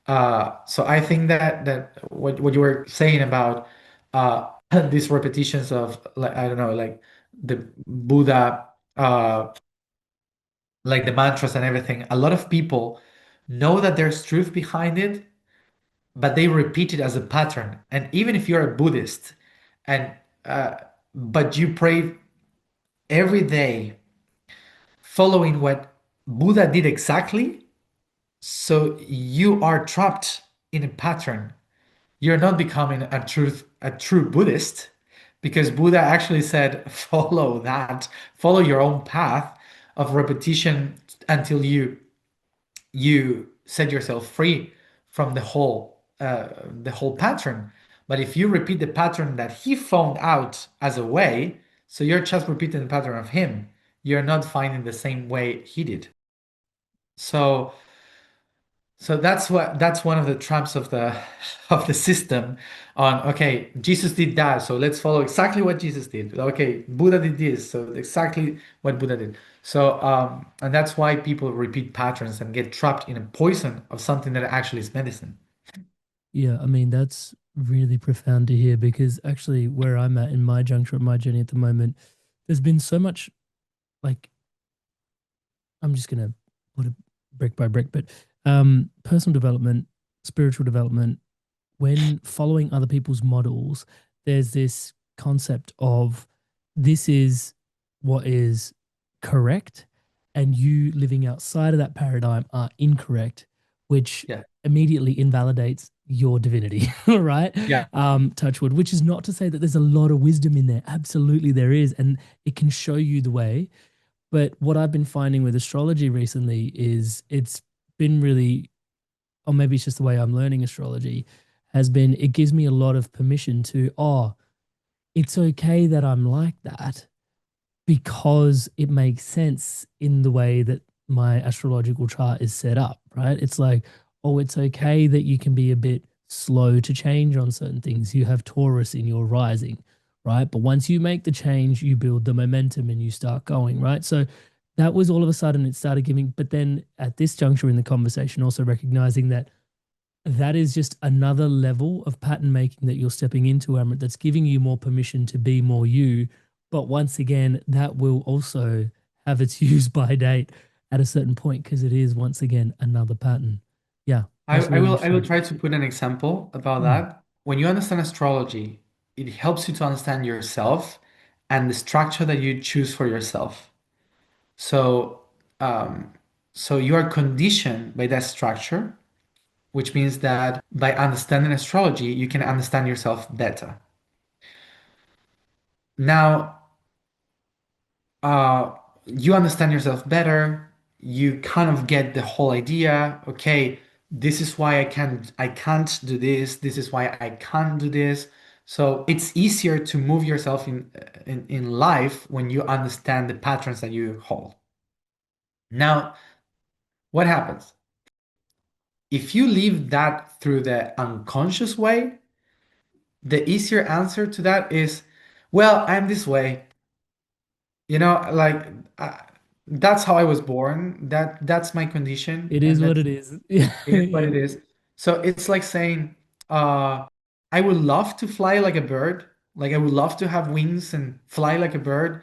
So I think that what you were saying about these repetitions of, like, I don't know, like the Buddha, like the mantras and everything, a lot of people know that there's truth behind it, but they repeat it as a pattern. And even if you're a Buddhist, and but you pray every day following what Buddha did exactly, so you are trapped in a pattern. You're not becoming a true Buddhist, because Buddha actually said, follow that, follow your own path of repetition until you set yourself free from the whole pattern. But if you repeat the pattern that he found out as a way, so you're just repeating the pattern of him, you're not finding the same way he did. So So that's one of the traps of the of the system on, okay, Jesus did that, so let's follow exactly what Jesus did. Okay, Buddha did this, so exactly what Buddha did. So and that's why people repeat patterns and get trapped in a poison of something that actually is medicine. Yeah, I mean, that's really profound to hear because actually, where I'm at in my juncture of my journey at the moment, there's been so much like, I'm just going to put it brick by brick, but personal development, spiritual development, when following other people's models, there's this concept of this is what is correct, and you living outside of that paradigm are incorrect, which Yeah. immediately invalidates your divinity, right? Yeah. Touch wood, which is not to say that there's a lot of wisdom in there. Absolutely, there is, and it can show you the way. But what I've been finding with astrology recently is it's been really, or maybe it's just the way I'm learning astrology, has been it gives me a lot of permission to, oh, it's okay that I'm like that because it makes sense in the way that my astrological chart is set up, right? It's like, oh, it's okay that you can be a bit slow to change on certain things. You have Taurus in your rising, right? But once you make the change, you build the momentum and you start going, right? So that was all of a sudden it started giving, but then at this juncture in the conversation, also recognizing that that is just another level of pattern making that you're stepping into, Amrit, that's giving you more permission to be more you. But once again, that will also have its use by date at a certain point because it is once again another pattern. Yeah, that's really I will interesting. try to put an example about Mm. that. When you understand astrology, it helps you to understand yourself and the structure that you choose for yourself. So, um, so you are conditioned by that structure, which means that by understanding astrology, you can understand yourself better. Now, uh, you understand yourself better. You kind of get the whole idea. Okay, this is why I can't do this. This is why I can't do this. So it's easier to move yourself in life when you understand the patterns that you hold. Now, what happens? If you leave that through the unconscious way, the easier answer to that is, well, I'm this way. Like uh, that's how I was born. That's my condition, It and is what that's it is. Yeah, it is what yeah. it is. So it's like saying, I would love to fly like a bird. Like I would love to have wings and fly like a bird.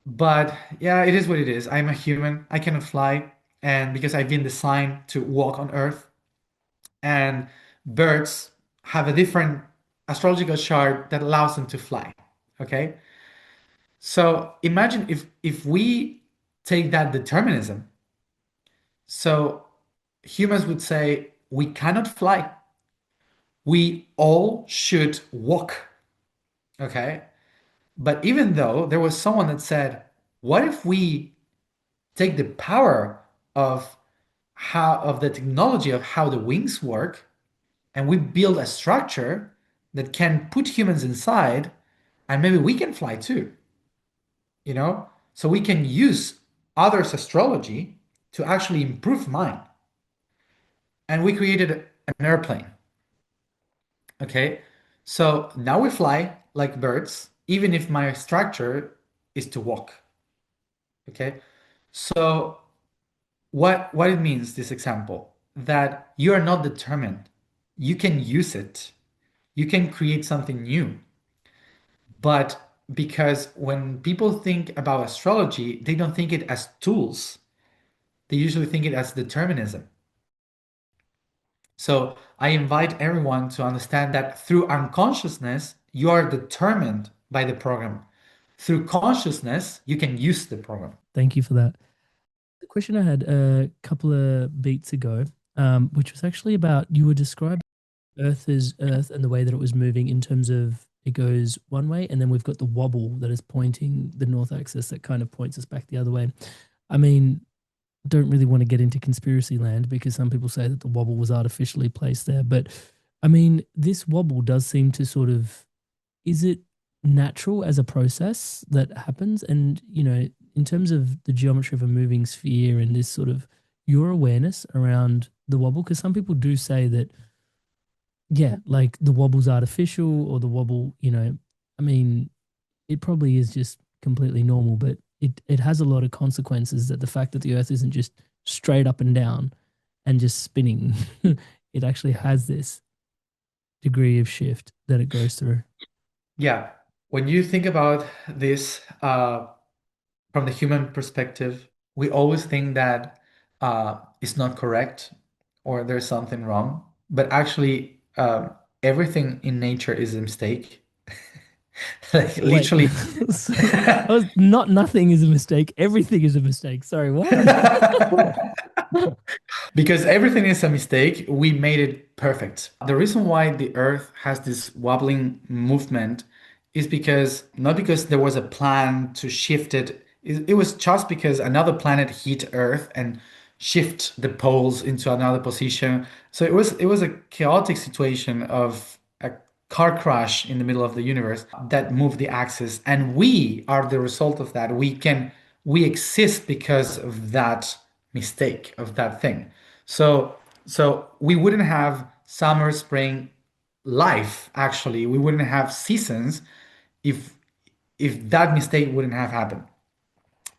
But yeah, it is what it is. I'm a human. I cannot fly, and because I've been designed to walk on Earth, and birds have a different astrological chart that allows them to fly. Okay? So imagine if we take that determinism, so humans would say we cannot fly. We all should walk. Okay? But even though there was someone that said, what if we take the power of the technology of how the wings work and we build a structure that can put humans inside and maybe we can fly too, you know? So we can use others' astrology to actually improve mine. And we created an airplane. Okay. So now we fly like birds, even if my structure is to walk. Okay. So what it means, this example, that you are not determined. You can use it. You can create something new. But because when people think about astrology, they don't think it as tools. They usually think it as determinism. So I invite everyone to understand that through unconsciousness, you are determined by the program. Through consciousness, you can use the program. Thank you for that. The question I had a couple of beats ago, which was actually about you were describing Earth as Earth and the way that it was moving in terms of it goes one way, and then we've got the wobble that is pointing the north axis that kind of points us back the other way. I mean, don't really want to get into conspiracy land because some people say that the wobble was artificially placed there, but I mean, this wobble does seem to sort of, is it natural as a process that happens? And, in terms of the geometry of a moving sphere and this sort of, your awareness around the wobble? Because some people do say that, yeah, like the wobble's artificial or the wobble, I mean, it probably is just completely normal, but it has a lot of consequences, that the fact that the earth isn't just straight up and down and just spinning, it actually has this degree of shift that it goes through. Yeah. When you think about this from the human perspective, we always think that it's not correct or there's something wrong. But actually, everything in nature is a mistake. Like Wait, literally. so I was not nothing is a mistake. Everything is a mistake. Sorry, what? Because everything is a mistake, we made it perfect. The reason why the Earth has this wobbling movement is because not because there was a plan to shift it. It was just because another planet hit Earth and shift the poles into another position. So it was a chaotic situation of a car crash in the middle of the universe that moved the axis, and we are the result of that. We exist because of that mistake, of that thing. So we wouldn't have summer, spring, life. Actually, we wouldn't have seasons if that mistake wouldn't have happened.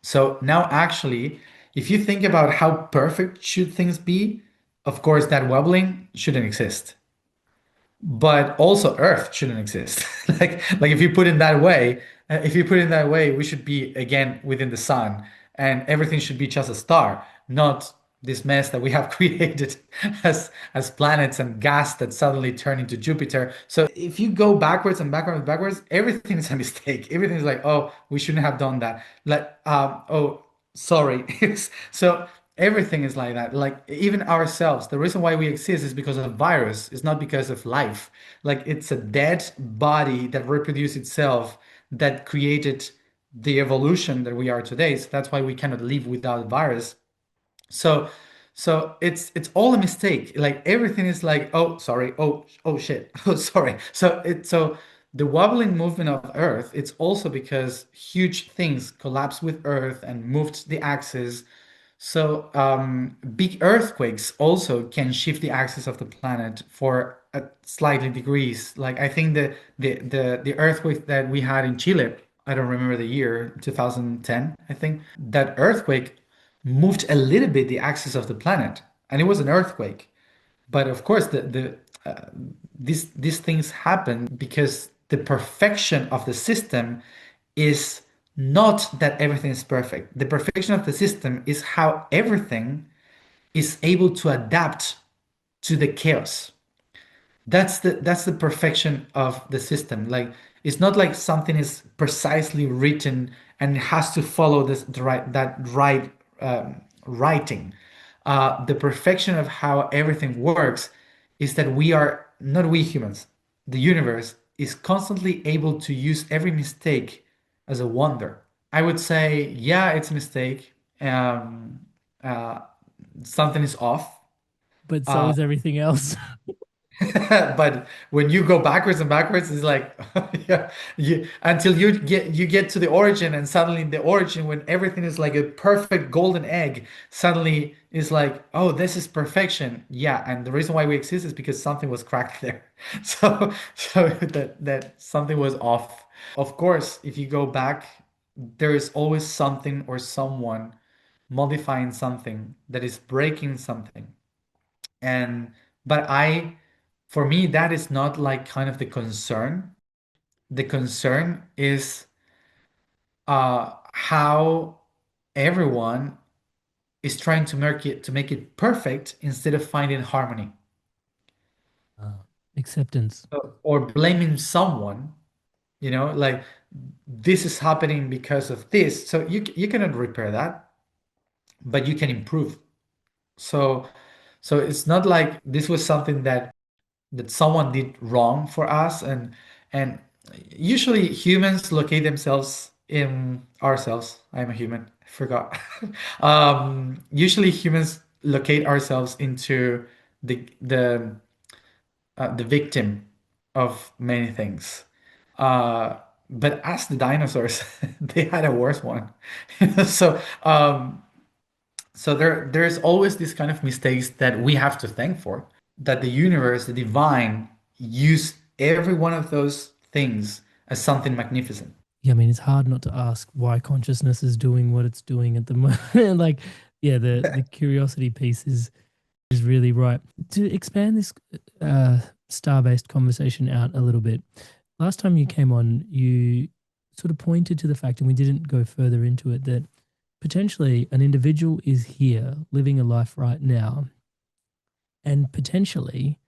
So now, actually, if you think about how perfect should things be, of course, that wobbling shouldn't exist. But also Earth shouldn't exist. Like if you put it that way, we should be again within the sun, and everything should be just a star, not this mess that we have created as planets and gas that suddenly turn into Jupiter. So if you go backwards and backwards and backwards, everything is a mistake. Everything is like, oh, we shouldn't have done that. Like, oh, sorry. So everything is like that. Like even ourselves, the reason why we exist is because of virus. It's not because of life. Like it's a dead body that reproduced itself that created the evolution that we are today. So that's why we cannot live without virus. So it's all a mistake. Like everything is like, oh, sorry, oh shit, oh sorry. So the wobbling movement of Earth, it's also because huge things collapsed with Earth and moved the axis. So big earthquakes also can shift the axis of the planet for slightly degrees. Like I think the earthquake that we had in Chile, I don't remember the year, 2010, I think, that earthquake moved a little bit the axis of the planet, and it was an earthquake. But of course, these things happen because the perfection of the system is not that everything is perfect. The perfection of the system is how everything is able to adapt to the chaos. That's the perfection of the system. Like it's not like something is precisely written and it has to follow that right writing. The perfection of how everything works is that we are not we humans. The universe is constantly able to use every mistake as a wonder. I would say, yeah, it's a mistake. Uh, Something is off. But so Uh, is everything else. but when you go backwards and backwards, it's like yeah, until you get to the origin, and suddenly the origin, when everything is like a perfect golden egg, suddenly is like, oh, this is perfection. Yeah, and the reason why we exist is because something was cracked there. So that something was off. Of course, if you go back, there is always something or someone modifying something that is breaking something. And but for me, that is not like kind of the concern. The concern is how everyone is trying to make it perfect instead of finding harmony. Acceptance. Or blaming someone, like this is happening because of this. So you cannot repair that, but you can improve. So it's not like this was something that someone did wrong for us, and usually humans locate themselves in ourselves. I'm a human, I forgot. Usually humans locate ourselves into the victim of many things. But ask the dinosaurs, they had a worse one. So So there's always this kind of mistakes that we have to thank for, that the universe, the divine, use every one of those things as something magnificent. Yeah, I mean, it's hard not to ask why consciousness is doing what it's doing at the moment. Like, yeah, the curiosity piece is really right. To expand this star-based conversation out a little bit, last time you came on, you sort of pointed to the fact, and we didn't go further into it, that potentially an individual is here living a life right now, and potentially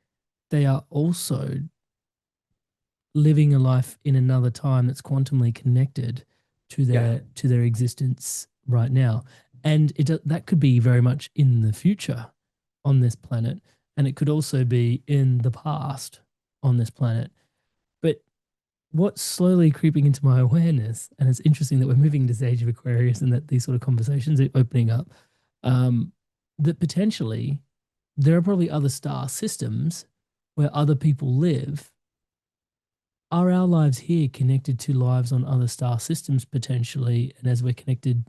they are also living a life in another time that's quantumly connected to their existence right now. And that could be very much in the future on this planet, and it could also be in the past on this planet. But what's slowly creeping into my awareness, and it's interesting that we're moving to this Age of Aquarius and that these sort of conversations are opening up, that potentially there are probably other star systems where other people live. Are our lives here connected to lives on other star systems potentially? And as we're connected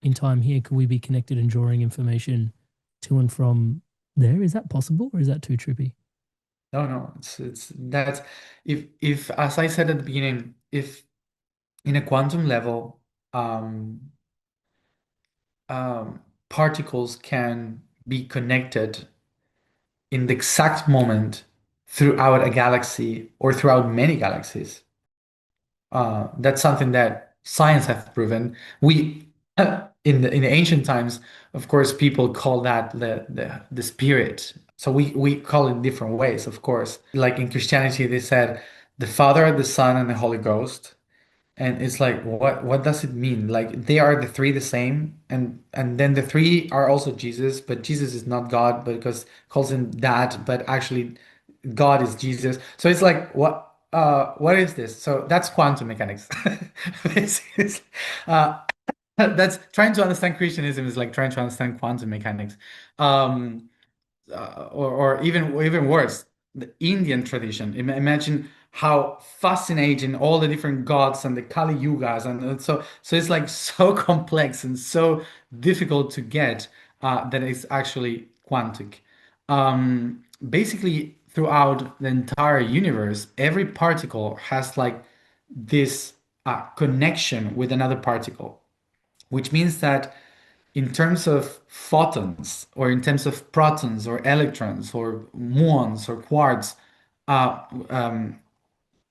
in time here, can we be connected and drawing information to and from there? Is that possible, or is that too trippy? No, it's that's, if as I said at the beginning, if in a quantum level, particles can be connected in the exact moment throughout a galaxy or throughout many galaxies. That's something that science has proven. We in the ancient times, of course, people call that the spirit. So we call it different ways, of course. Like in Christianity, they said the Father, the Son, and the Holy Ghost. And it's like, what does it mean? Like they are the three the same, and then the three are also Jesus, but Jesus is not God, but because calls him that, but actually God is Jesus. So it's like, what is this? So that's quantum mechanics. Basically, uh, that's trying to understand Christianism is like trying to understand quantum mechanics. Um, or even worse, the Indian tradition. Imagine how fascinating all the different gods and the Kali Yugas, and so it's like so complex and so difficult to get, that it's actually quantic. Basically, throughout the entire universe, every particle has like this connection with another particle, which means that in terms of photons or in terms of protons or electrons or muons or quarks, uh, um,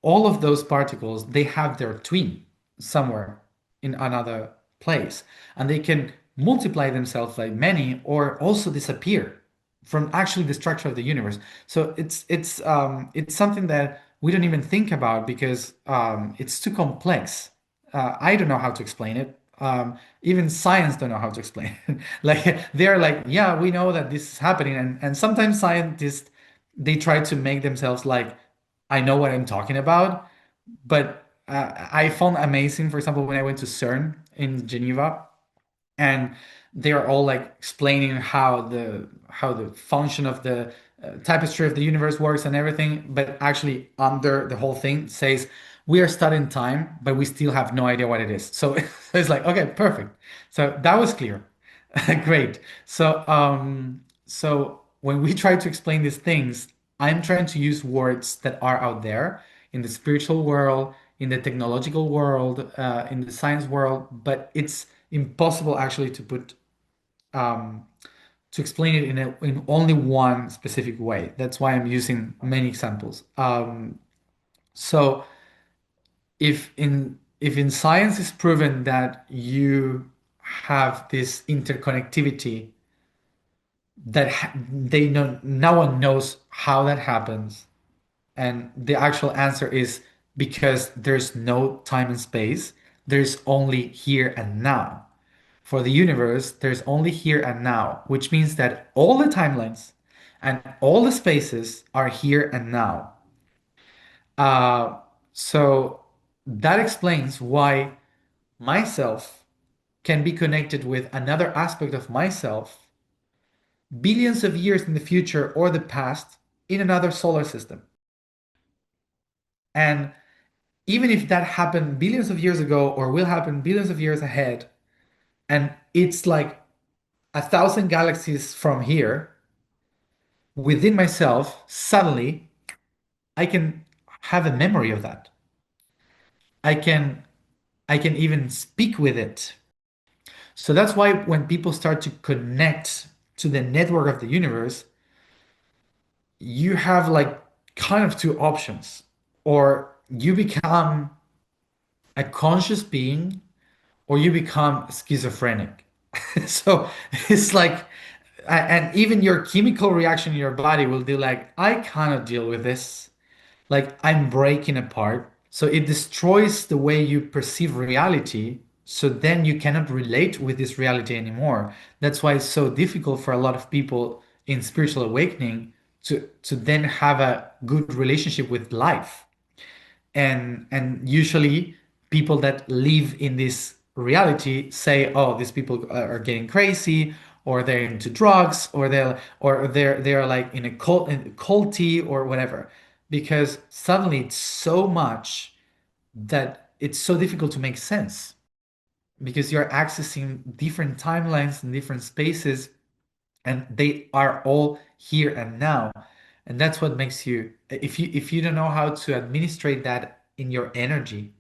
all of those particles, they have their twin somewhere in another place, and they can multiply themselves by many or also disappear from actually the structure of the universe. So it's something that we don't even think about because it's too complex. I don't know how to explain it. Even science don't know how to explain it. Like they're like, yeah, we know that this is happening, and sometimes scientists, they try to make themselves like, I know what I'm talking about. But I found amazing, for example, when I went to CERN in Geneva, and they are all like explaining how the function of the tapestry of the universe works and everything, but actually under the whole thing says we are studying time, but we still have no idea what it is. So it's like, okay, perfect. So that was clear. Great. So when we try to explain these things, I'm trying to use words that are out there in the spiritual world, in the technological world, in the science world, but it's impossible actually to put to explain it in only one specific way. That's why I'm using many examples. So if in science is proven that you have this interconnectivity that they know, no one knows how that happens, and the actual answer is because there's no time and space, there's only here and now. For the universe, there's only here and now, which means that all the timelines and all the spaces are here and now. Uh, so that explains why myself can be connected with another aspect of myself billions of years in the future or the past in another solar system. And even if that happened billions of years ago or will happen billions of years ahead, and it's like 1,000 galaxies from here, within myself, suddenly I can have a memory of that. I can I can even speak with it. So that's why when people start to connect to the network of the universe, you have like kind of two options. Or you become a conscious being, or you become schizophrenic. So it's like, and even your chemical reaction in your body will do like, I cannot deal with this. Like I'm breaking apart. So it destroys the way you perceive reality. So then you cannot relate with this reality anymore. That's why it's so difficult for a lot of people in spiritual awakening to then have a good relationship with life. And usually people that live in this reality say, oh, these people are getting crazy, or they're into drugs, or they're like in a culty or whatever, because suddenly it's so much that it's so difficult to make sense, because you're accessing different timelines and different spaces, and they are all here and now. And that's what makes you, if you don't know how to administrate that in your energy,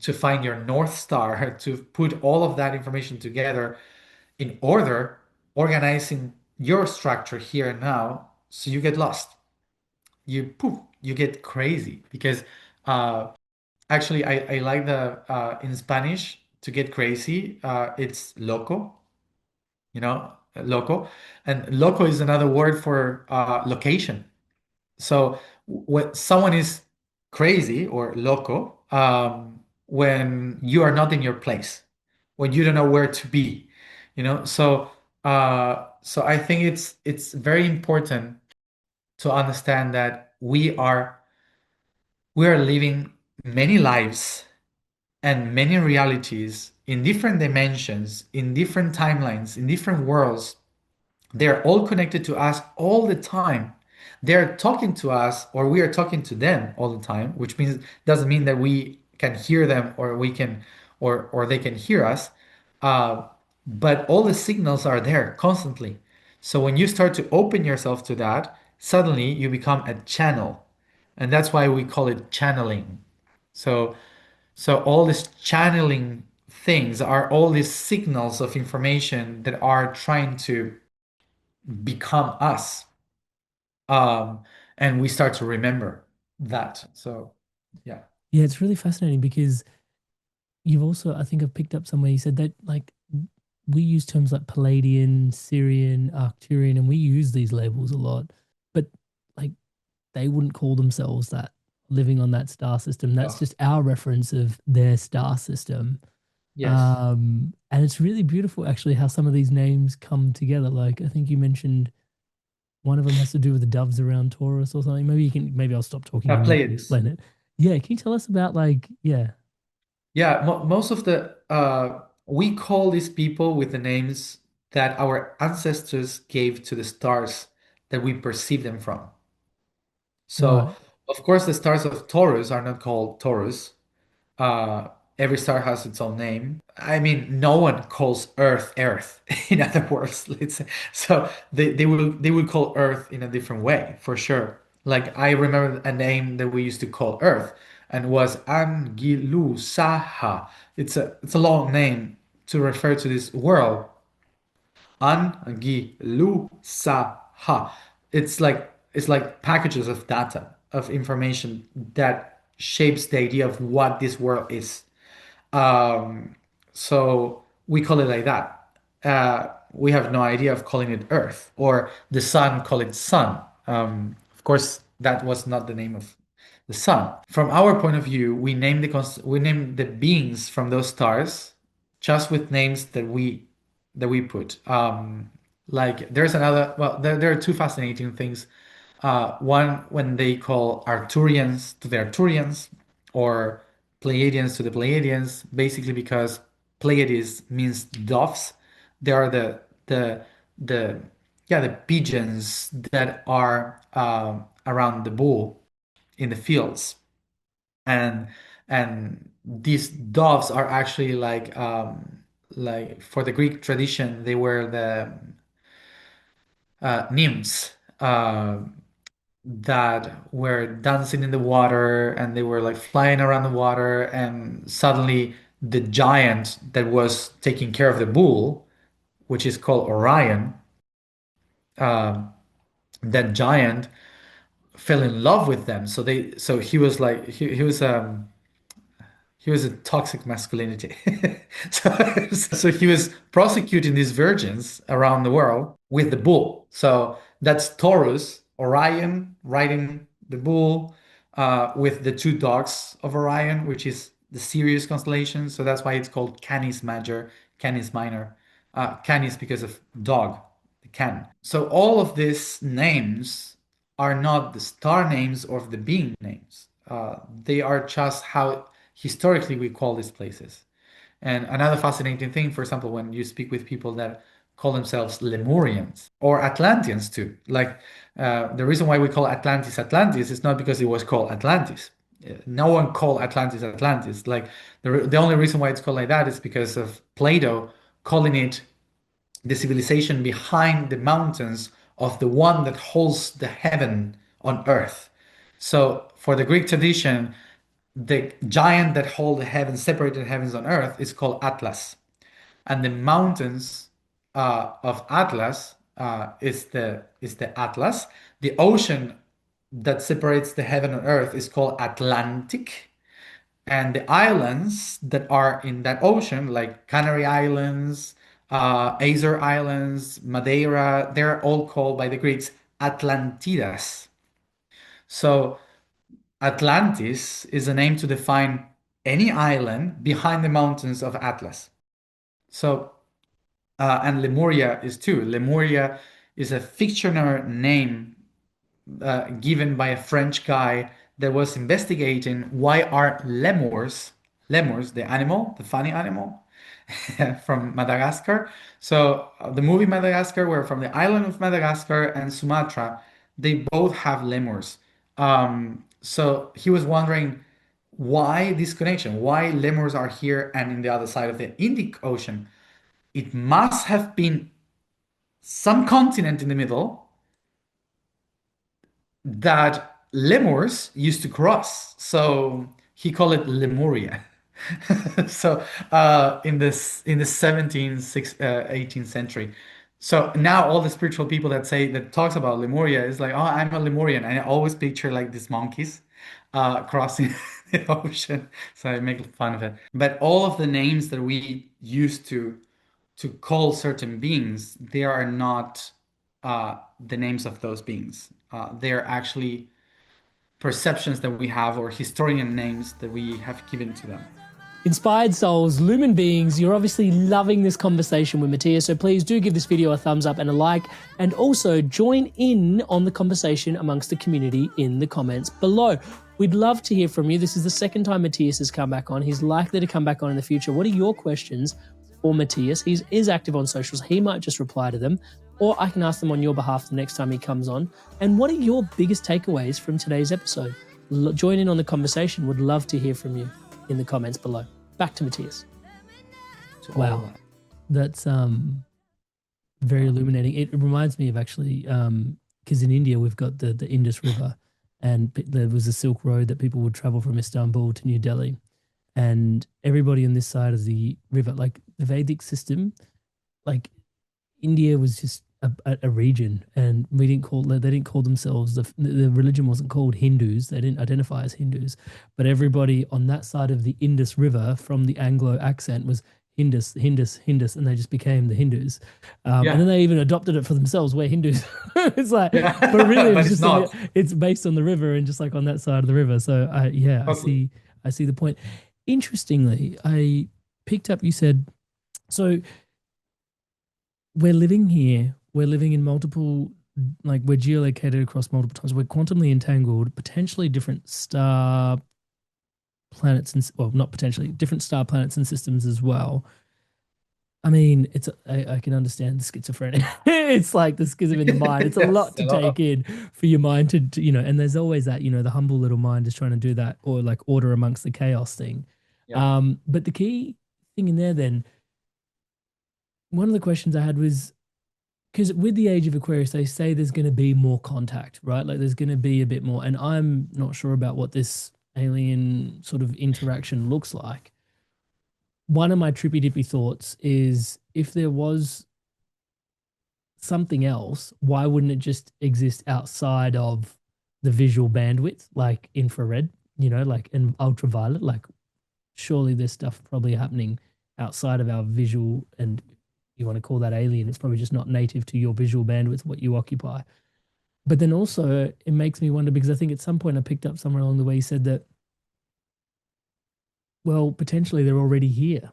to find your north star, to put all of that information together in order, organizing your structure here and now, so you get lost, you poof, you get crazy. Because uh actually I like the in Spanish, to get crazy, it's loco, loco. And loco is another word for location. So when someone is crazy or loco, when you are not in your place, when you don't know where to be, so I think it's very important to understand that we are living many lives and many realities in different dimensions, in different timelines, in different worlds. They're all connected to us all the time. They're talking to us, or we are talking to them all the time, which means doesn't mean that we can hear them, or we can, or they can hear us. Uh, but all the signals are there constantly. So when you start to open yourself to that, suddenly you become a channel, and that's why we call it channeling. So all these channeling things are all these signals of information that are trying to become us. Um, and we start to remember that. So, yeah. Yeah, it's really fascinating because you've also, I think I've picked up somewhere you said that like we use terms like Palladian, Syrian, Arcturian, and we use these labels a lot, but like they wouldn't call themselves that living on that star system. That's Oh, just our reference of their star system. yes. And it's really beautiful actually how some of these names come together. Like I think you mentioned one of them has to do with the doves around Taurus or something. Maybe I'll stop talking and you can Pleiades. explain it. Yeah, can you tell us about like, yeah. Yeah, most of the we call these people with the names that our ancestors gave to the stars that we perceive them from. So, Right. of course, the stars of Taurus are not called Taurus. Uh, every star has its own name. I mean, no one calls Earth Earth. In other words, let's say. So they will call Earth in a different way for sure. Like I remember a name that we used to call Earth, and was Angilusaha. It's a long name to refer to this world. Angilusaha. It's like packages of data, of information that shapes the idea of what this world is. Um, so we call it like that. We have no idea of calling it Earth, or the sun, call it Sun. Of course, that was not the name of the sun. From our point of view, we name the beings from those stars just with names that we put. Like there's another. Well, there are two fascinating things. One, when they call Arcturians to the Arcturians, or Pleiadians to the Pleiadians, basically because Pleiades means doves. They are the yeah, the pigeons that are around the bull in the fields. and and these doves are actually like for the Greek tradition, they were the nymphs that were dancing in the water, and they were like flying around the water, and suddenly the giant that was taking care of the bull, which is called Orion, uh, that giant fell in love with them. So he was like he was a toxic masculinity. So he was prosecuting these virgins around the world with the bull. So that's Taurus, Orion riding the bull, with the two dogs of Orion, which is the Sirius constellation. So that's why it's called Canis Major, Canis Minor. Canis because of dog, the can. So all of these names are not the star names or the being names. They are just how historically we call these places. And another fascinating thing, for example, when you speak with people that call themselves Lemurians or Atlanteans too, like the reason why we call Atlantis Atlantis is not because it was called Atlantis. No one called Atlantis Atlantis. Like the only reason why it's called like that is because of Plato calling it the civilization behind the mountains of the one that holds the heaven on earth. So for the Greek tradition, the giant that hold the heavens, separated heavens on earth, is called Atlas, and the mountains of Atlas is the Atlas. The ocean that separates the heaven and earth is called Atlantic, and the islands that are in that ocean, like Canary Islands, Azore Islands, Madeira, they're all called by the Greeks Atlantidas. So Atlantis is a name to define any island behind the mountains of Atlas. So, and Lemuria is too. Lemuria is a fictional name given by a French guy that was investigating why are lemurs, the animal, the funny animal, from Madagascar. So the movie Madagascar, where from the island of Madagascar and Sumatra, they both have lemurs. So he was wondering why this connection, why lemurs are here and in the other side of the Indic Ocean. It must have been some continent in the middle that lemurs used to cross. So he called it Lemuria. So in the 17th, 18th century. So now all the spiritual people that talks about Lemuria is like, oh, I'm a Lemurian, and I always picture like these monkeys crossing the ocean. So I make fun of it. But all of the names that we use to call certain beings, they are not the names of those beings. They are actually perceptions that we have, or historian names that we have given to them. Inspired souls, lumen beings, you're obviously loving this conversation with Matias, so please do give this video a thumbs up and a like, and also join in on the conversation amongst the community in the comments below. We'd love to hear from you. This is the second time Matias has come back on. He's likely to come back on in the future. What are your questions for Matias? He is active on socials. He might just reply to them, or I can ask them on your behalf the next time he comes on. And what are your biggest takeaways from today's episode? Join in on the conversation. Would love to hear from you in the comments below. Back to Matias. Wow, that's very illuminating. It reminds me of actually, because in India we've got the Indus River, and there was a Silk Road that people would travel from Istanbul to New Delhi, and everybody on this side of the river, like the Vedic system, like India was just a region, and they didn't call themselves, the religion wasn't called Hindus. They didn't identify as Hindus, but everybody on that side of the Indus River from the Anglo accent was Hindus, Hindus, Hindus, and they just became the Hindus. And then they even adopted it for themselves. We're Hindus. It's like, but really, it's just it's based on the river and just like on that side of the river. So I see the point. Interestingly, I picked up, you said, so we're living here. We're living in multiple, like we're geolocated across multiple times. We're quantumly entangled, potentially different star planets, and well, not potentially, different star planets and systems as well. I mean, I can understand the schizophrenic. It's like the schism in the mind. It's a lot to take in for your mind to, and there's always that, the humble little mind is trying to do that, or like order amongst the chaos thing. Yeah. But the key thing in there then, one of the questions I had was because with the Age of Aquarius, they say there's going to be more contact, right? Like there's going to be a bit more, and I'm not sure about what this alien sort of interaction looks like. One of my trippy dippy thoughts is if there was something else, why wouldn't it just exist outside of the visual bandwidth, like infrared, like and ultraviolet? Like, surely there's stuff probably happening outside of our visual, and you want to call that alien, it's probably just not native to your visual bandwidth, what you occupy. But then also, it makes me wonder because I think at some point I picked up somewhere along the way, he said that, well, potentially they're already here,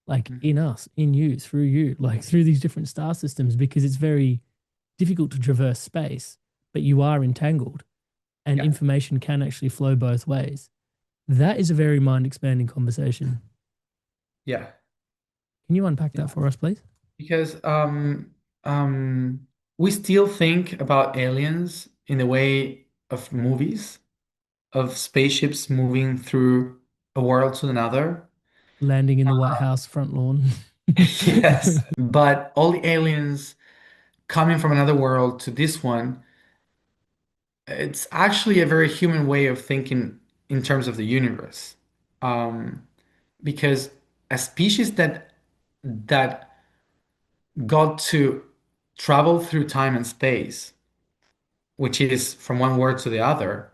like in us, in you, through you, like through these different star systems, because it's very difficult to traverse space, but you are entangled and Yeah. information can actually flow both ways. That is a very mind expanding conversation. Yeah. Can you unpack that for us, please? Because we still think about aliens in the way of movies, of spaceships moving through a world to another. Landing in the White House front lawn. Yes. But all the aliens coming from another world to this one, it's actually a very human way of thinking in terms of the universe. Um, because a species that got to travel through time and space, which is from one world to the other,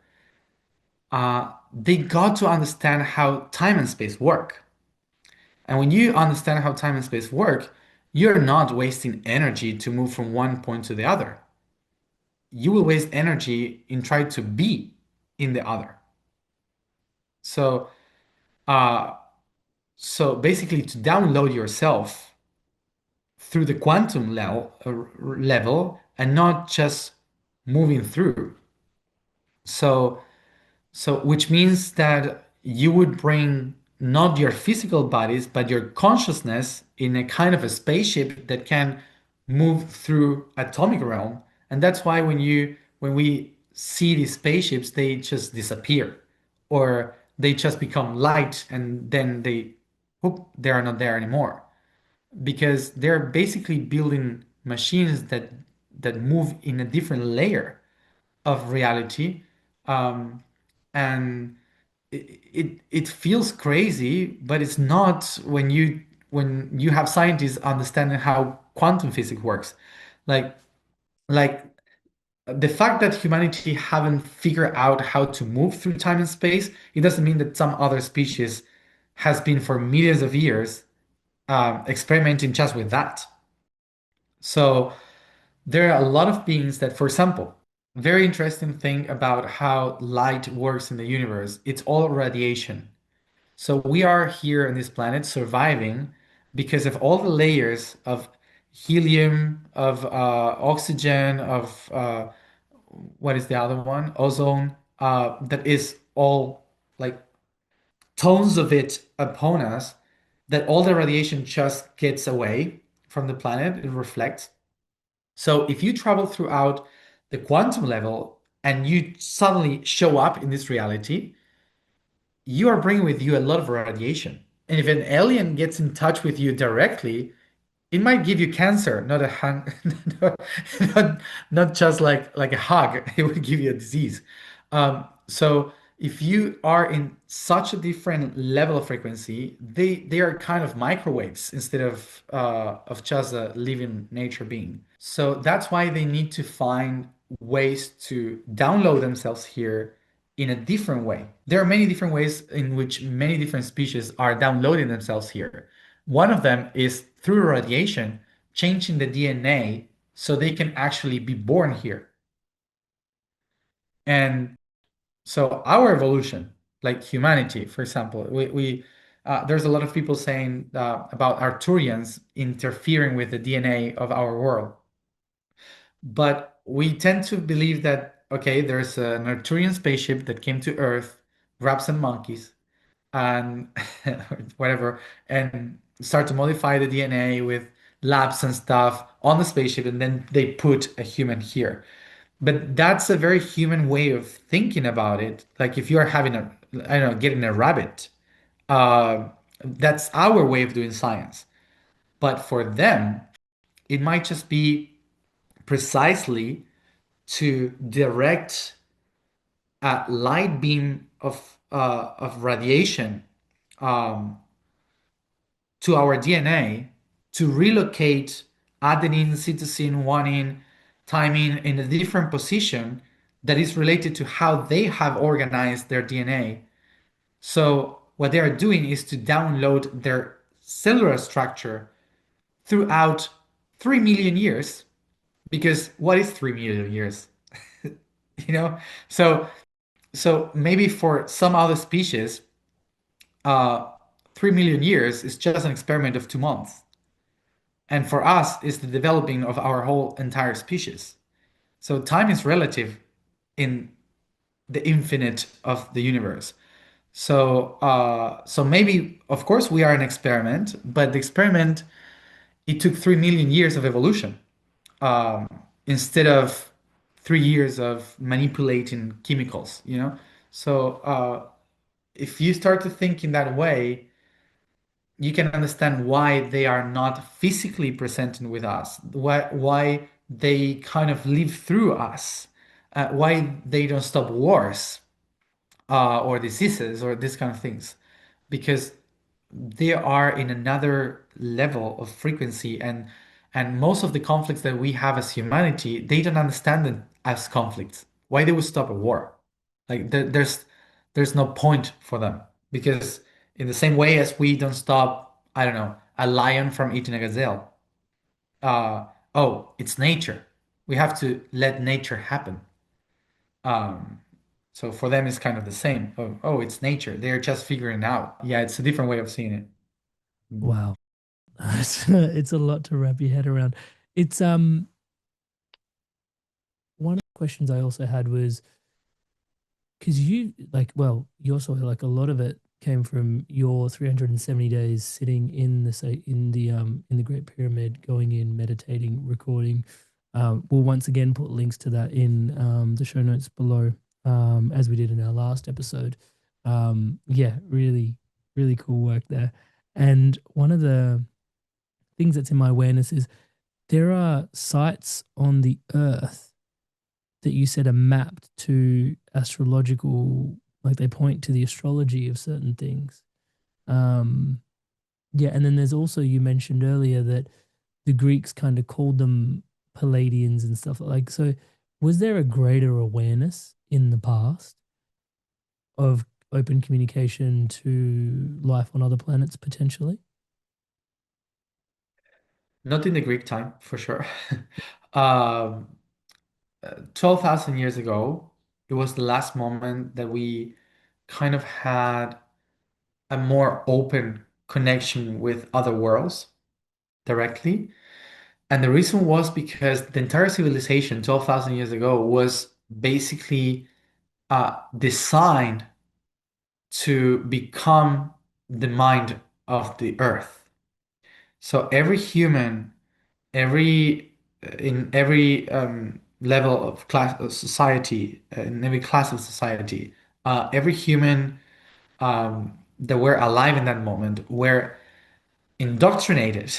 they got to understand how time and space work. And when you understand how time and space work, you're not wasting energy to move from one point to the other. You will waste energy in trying to be in the other. So, uh, so basically, to download yourself through the quantum level and not just moving through. So, which means that you would bring not your physical bodies, but your consciousness in a kind of a spaceship that can move through atomic realm. And that's why when we see these spaceships, they just disappear, or they just become light, and then they are not there anymore, because they're basically building machines that move in a different layer of reality. And it feels crazy, but it's not when you have scientists understanding how quantum physics works. Like like the fact that humanity haven't figured out how to move through time and space, it doesn't mean that some other species has been for millions of years experimenting just with that. So there are a lot of beings that, for example, very interesting thing about how light works in the universe, it's all radiation. So we are here on this planet surviving because of all the layers of helium, of oxygen, of what is the other one? Ozone, that is all like tons of it upon us, that all the radiation just gets away from the planet, it reflects. So if you travel throughout the quantum level and you suddenly show up in this reality, you are bringing with you a lot of radiation. And if an alien gets in touch with you directly, it might give you cancer, not a hung, not, not just like a hug. It would give you a disease. So if you are in such a different level of frequency, they are kind of microwaves instead of just a living nature being. So that's why they need to find ways to download themselves here in a different way. There are many different ways in which many different species are downloading themselves here. One of them is through radiation, changing the DNA so they can actually be born here. And so our evolution, like humanity, for example, we there's a lot of people saying about Arcturians interfering with the DNA of our world. But we tend to believe that, okay, there's an Arcturian spaceship that came to Earth, grabbed some monkeys, and whatever, and start to modify the DNA with labs and stuff on the spaceship, and then they put a human here. But that's a very human way of thinking about it. Like if you are having I don't know, getting a rabbit, that's our way of doing science. But for them, it might just be precisely to direct a light beam of radiation um, to our DNA to relocate adenine, cytosine, guanine, thymine in a different position that is related to how they have organized their DNA. So what they are doing is to download their cellular structure throughout 3 million years. Because what is 3 million years? You know? So maybe for some other species, uh, 3 million years is just an experiment of 2 months. And for us, it's the developing of our whole entire species. So time is relative in the infinite of the universe. So maybe, of course, we are an experiment, but the experiment, it took 3 million years of evolution, um, instead of 3 years of manipulating chemicals, you know? So if you start to think in that way, you can understand why they are not physically presenting with us, why they kind of live through us, why they don't stop wars or diseases or these kind of things, because they are in another level of frequency, and most of the conflicts that we have as humanity, they don't understand them as conflicts. Why they would stop a war? Like there's no point for them, because in the same way as we don't stop, I don't know, a lion from eating a gazelle. Uh, oh, it's nature. We have to let nature happen. Um, so for them, it's kind of the same. Oh, it's nature. They're just figuring it out. Yeah, it's a different way of seeing it. Wow. It's a lot to wrap your head around. It's one of the questions I also had was because you like, well, you also like a lot of it came from your 370 days sitting in the say in the Great Pyramid, going in, meditating, recording. We'll once again put links to that in the show notes below, as we did in our last episode. Yeah, really, really cool work there. And one of the things that's in my awareness is there are sites on the earth that you said are mapped to astrological, like they point to the astrology of certain things. Um, yeah, and then there's also, you mentioned earlier that the Greeks kind of called them Palladians and stuff like. So, was there a greater awareness in the past of open communication to life on other planets potentially? Not in the Greek time, for sure. Um, 12,000 years ago, it was the last moment that we kind of had a more open connection with other worlds directly. And the reason was because the entire civilization 12,000 years ago was basically designed to become the mind of the earth. So every human, every in every level of class of society, in every class of society, every human that were alive in that moment were indoctrinated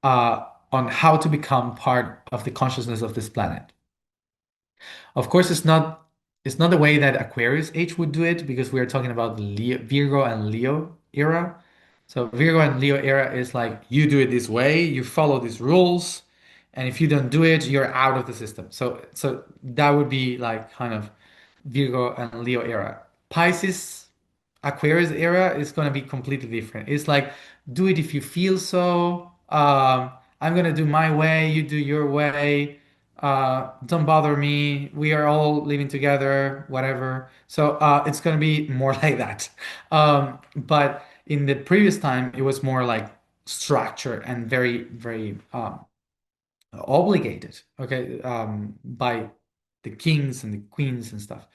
on how to become part of the consciousness of this planet. Of course, it's not the way that Aquarius age would do it, because we are talking about Virgo and Leo era. So Virgo and Leo era is like you do it this way, you follow these rules, and if you don't do it, you're out of the system. So that would be like kind of Virgo and Leo era. Pisces, Aquarius era is going to be completely different. It's like do it if you feel so. I'm going to do my way, you do your way. Don't bother me. We are all living together, whatever. So it's going to be more like that. But in the previous time, it was more like structure and very, very obligated, okay, by the kings and the queens and stuff.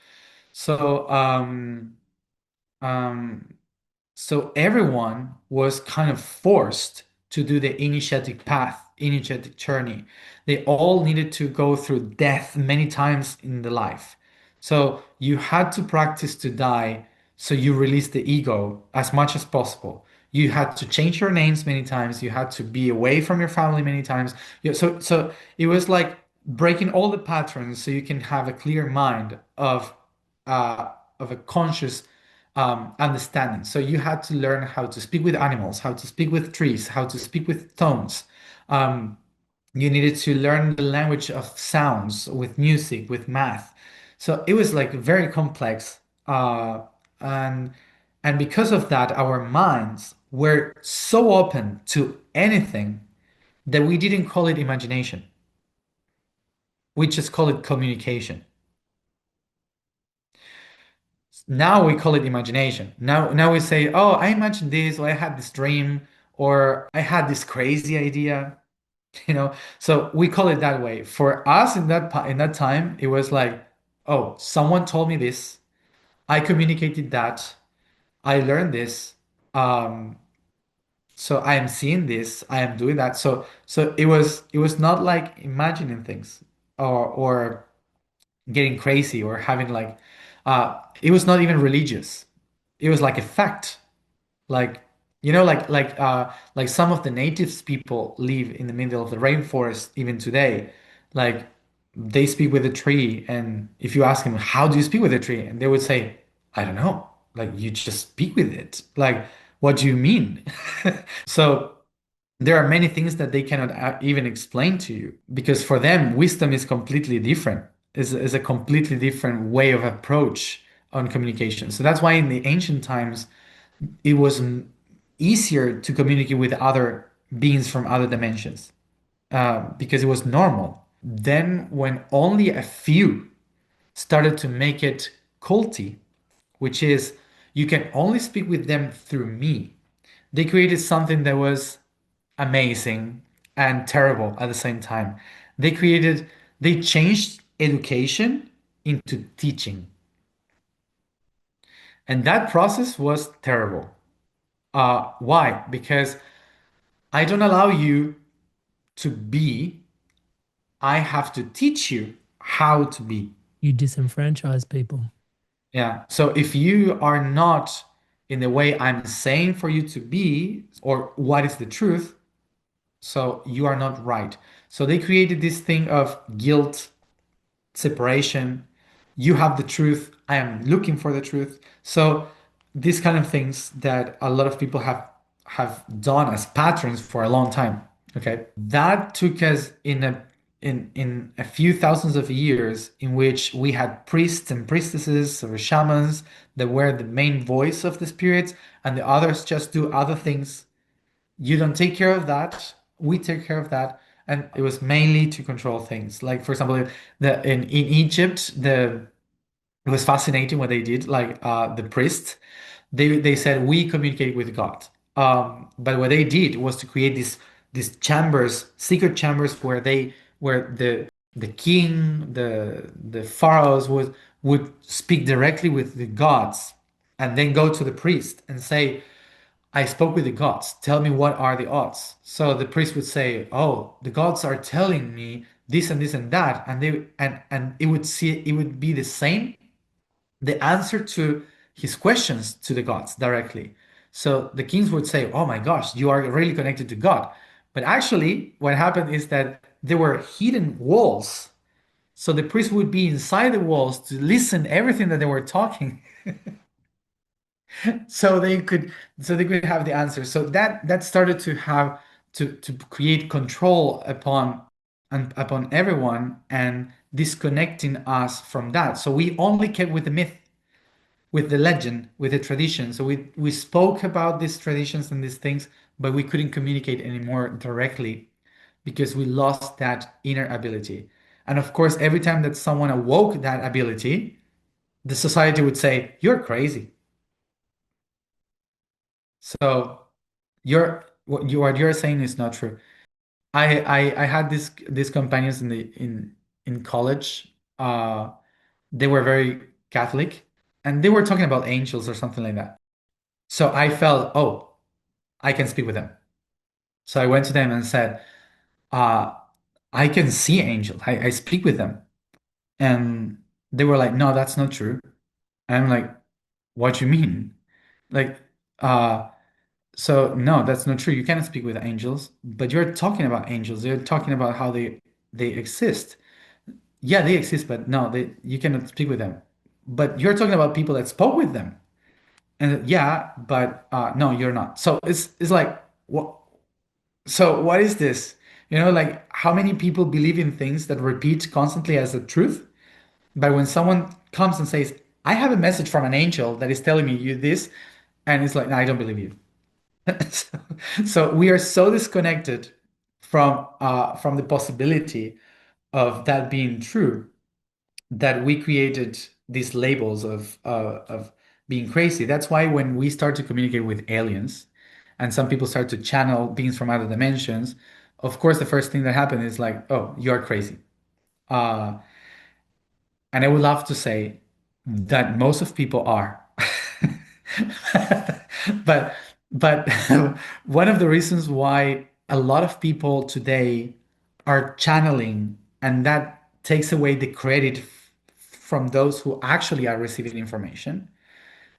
So um, so everyone was kind of forced to do the initiatic path, initiatic journey. They all needed to go through death many times in the life. So you had to practice to die, so you release the ego as much as possible. You had to change your names many times. You had to be away from your family many times. So it was like breaking all the patterns so you can have a clear mind uh, of a conscious understanding. So you had to learn how to speak with animals, how to speak with trees, how to speak with tones. Um, you needed to learn the language of sounds with music, with math. So it was like very complex. And because of that, our minds were so open to anything that we didn't call it imagination. We just call it communication. Now we call it imagination. Now we say, oh, I imagined this, or I had this dream, or I had this crazy idea. So we call it that way. For us in that time, it was like, oh, someone told me this, I communicated that, I learned this, um so I am seeing this, I am doing that. So it was not like imagining things, or getting crazy, or having like it was not even religious. It was like a fact. Like, like some of the natives people live in the middle of the rainforest even today. Like, they speak with a tree, and if you ask them, how do you speak with a tree? And they would say, I don't know. Like, you just speak with it. Like, what do you mean? So there are many things that they cannot even explain to you, because for them, wisdom is completely different, is a completely different way of approach on communication. So that's why in the ancient times, it was easier to communicate with other beings from other dimensions, because it was normal. Then, when only a few started to make it culty, which is you can only speak with them through me, they created something that was amazing and terrible at the same time. They changed education into teaching. And that process was terrible. Why? Because I don't allow you to be, I have to teach you how to be. You disenfranchise people. Yeah. So if you are not in the way I'm saying for you to be, or what is the truth, so you are not right. So they created this thing of guilt, separation. You have the truth. I am looking for the truth. So these kind of things that a lot of people have done as patterns for a long time. Okay, that took us in a few thousands of years, in which we had priests and priestesses or shamans that were the main voice of the spirits, and the others just do other things. You don't take care of that. We take care of that. And it was mainly to control things. Like, for example, in Egypt, it was fascinating what they did. Like, the priest, they said we communicate with God. But what they did was to create these chambers, secret chambers, where the king, the pharaohs would speak directly with the gods, and then go to the priest and say, I spoke with the gods. Tell me, what are the odds? So the priest would say, "Oh, the gods are telling me this and this and that," and it would be the same, the answer to his questions to the gods directly. So the kings would say, "Oh my gosh, you are really connected to God." But actually, what happened is that there were hidden walls. So the priest would be inside the walls to listen everything that they were talking. so they could so they could have the answer. So that started to have to create control upon everyone, and disconnecting us from that. So we only kept with the myth, with the legend, with the tradition. So we spoke about these traditions and these things, but we couldn't communicate anymore directly, because we lost that inner ability. And of course, every time that someone awoke that ability, the society would say, "You're crazy." So what you're saying is not true. I had these companions in college. They were very Catholic, and they were talking about angels or something like that. So I felt, oh, I can speak with them. So I went to them and said, uh, I can see angels. I speak with them. And they were like, no, that's not true. And I'm like, what do you mean? Like, uh, So no, that's not true. You cannot speak with angels, but you're talking about angels. You're talking about how they exist. Yeah, they exist, but no, they you cannot speak with them. But you're talking about people that spoke with them. And yeah, but no, you're not. So it's like what so what is this? Like how many people believe in things that repeat constantly as a truth? But when someone comes and says, I have a message from an angel that is telling me you this, and it's like, no, I don't believe you. So, so we are so disconnected from the possibility of that being true that we created these labels of being crazy. That's why when we start to communicate with aliens, and some people start to channel beings from other dimensions, of course, the first thing that happens is like, oh, you're crazy. Uh, and I would love to say that most of people are. But but one of the reasons why a lot of people today are channeling, and that takes away the credit from those who actually are receiving information,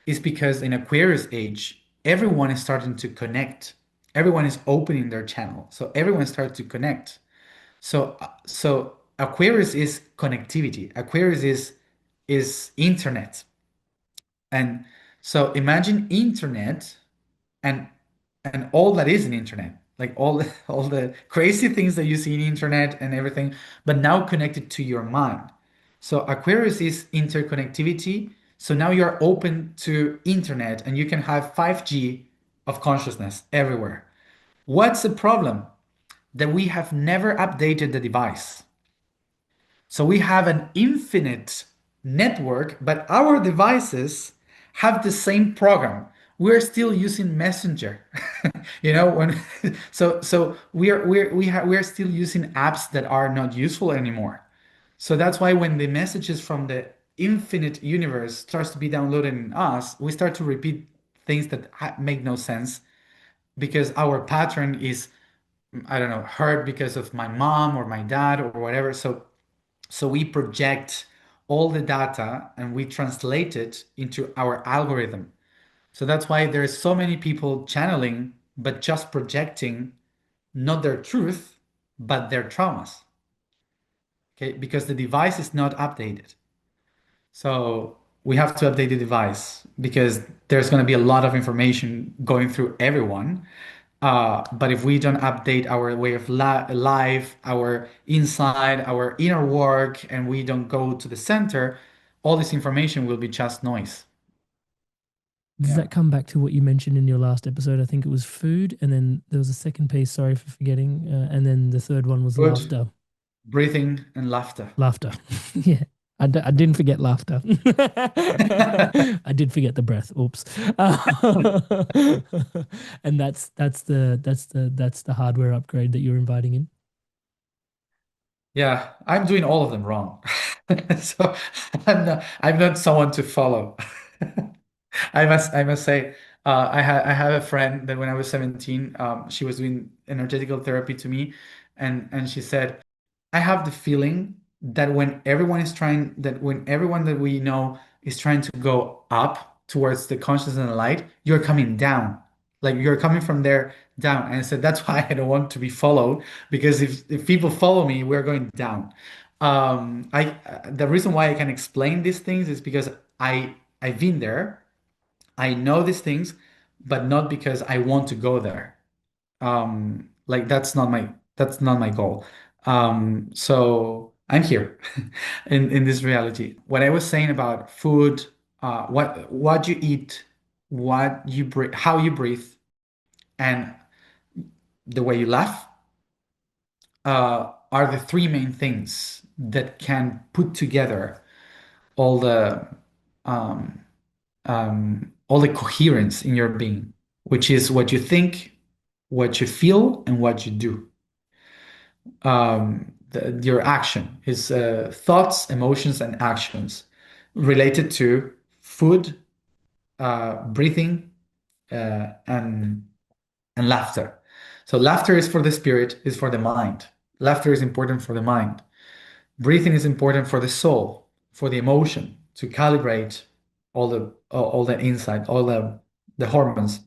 is because in Aquarius age, everyone is starting to connect. Everyone is opening their channel. So everyone starts to connect. So Aquarius is connectivity. Aquarius is internet. And so imagine internet and and all that is in internet, like all all the crazy things that you see in internet and everything, but now connected to your mind. So Aquarius is interconnectivity. So now you're open to internet and you can have 5G of consciousness everywhere. What's the problem? That we have never updated the device. So we have an infinite network, but our devices have the same program. We're still using Messenger. When so we're still using apps that are not useful anymore. So that's why when the messages from the infinite universe starts to be downloaded in us, we start to repeat things that make no sense because our pattern is, I don't know, hurt because of my mom or my dad or whatever. So we project all the data and we translate it into our algorithm. So that's why there's so many people channeling, but just projecting not their truth, but their traumas. Okay, because the device is not updated. So we have to update the device because there's going to be a lot of information going through everyone. But if we don't update our way of life, our inside, our inner work, and we don't go to the center, all this information will be just noise. Does Yeah. that come back to what you mentioned in your last episode? I think it was food, and then there was a second piece. Sorry for forgetting. And then the third one was Food, laughter. breathing, and laughter. Laughter. Yeah. I didn't forget laughter. I did forget the breath. Oops. And that's the hardware upgrade that you're inviting in. Yeah, I'm doing all of them wrong. So I'm not someone to follow. I must say, I have a friend that when I was 17, she was doing energetical therapy to me, and she said, I have the feeling that when everyone that we know is trying to go up towards the consciousness and the light, you're coming down. Like you're coming from there down. And I said, that's why I don't want to be followed, because if people follow me, we're going down. The reason why I can explain these things is because I've been there. I know these things, but not because I want to go there. Like that's not my goal. So I'm here in this reality. What I was saying about food, what you eat, what you breathe, how you breathe, and the way you laugh, are the three main things that can put together all the um, all the coherence in your being, which is what you think, what you feel, and what you do. Your action is thoughts, emotions, and actions related to food, breathing, and laughter. So laughter is for the spirit, is for the mind. Laughter is important for the mind. Breathing is important for the soul, for the emotion, to calibrate all the inside, all the hormones.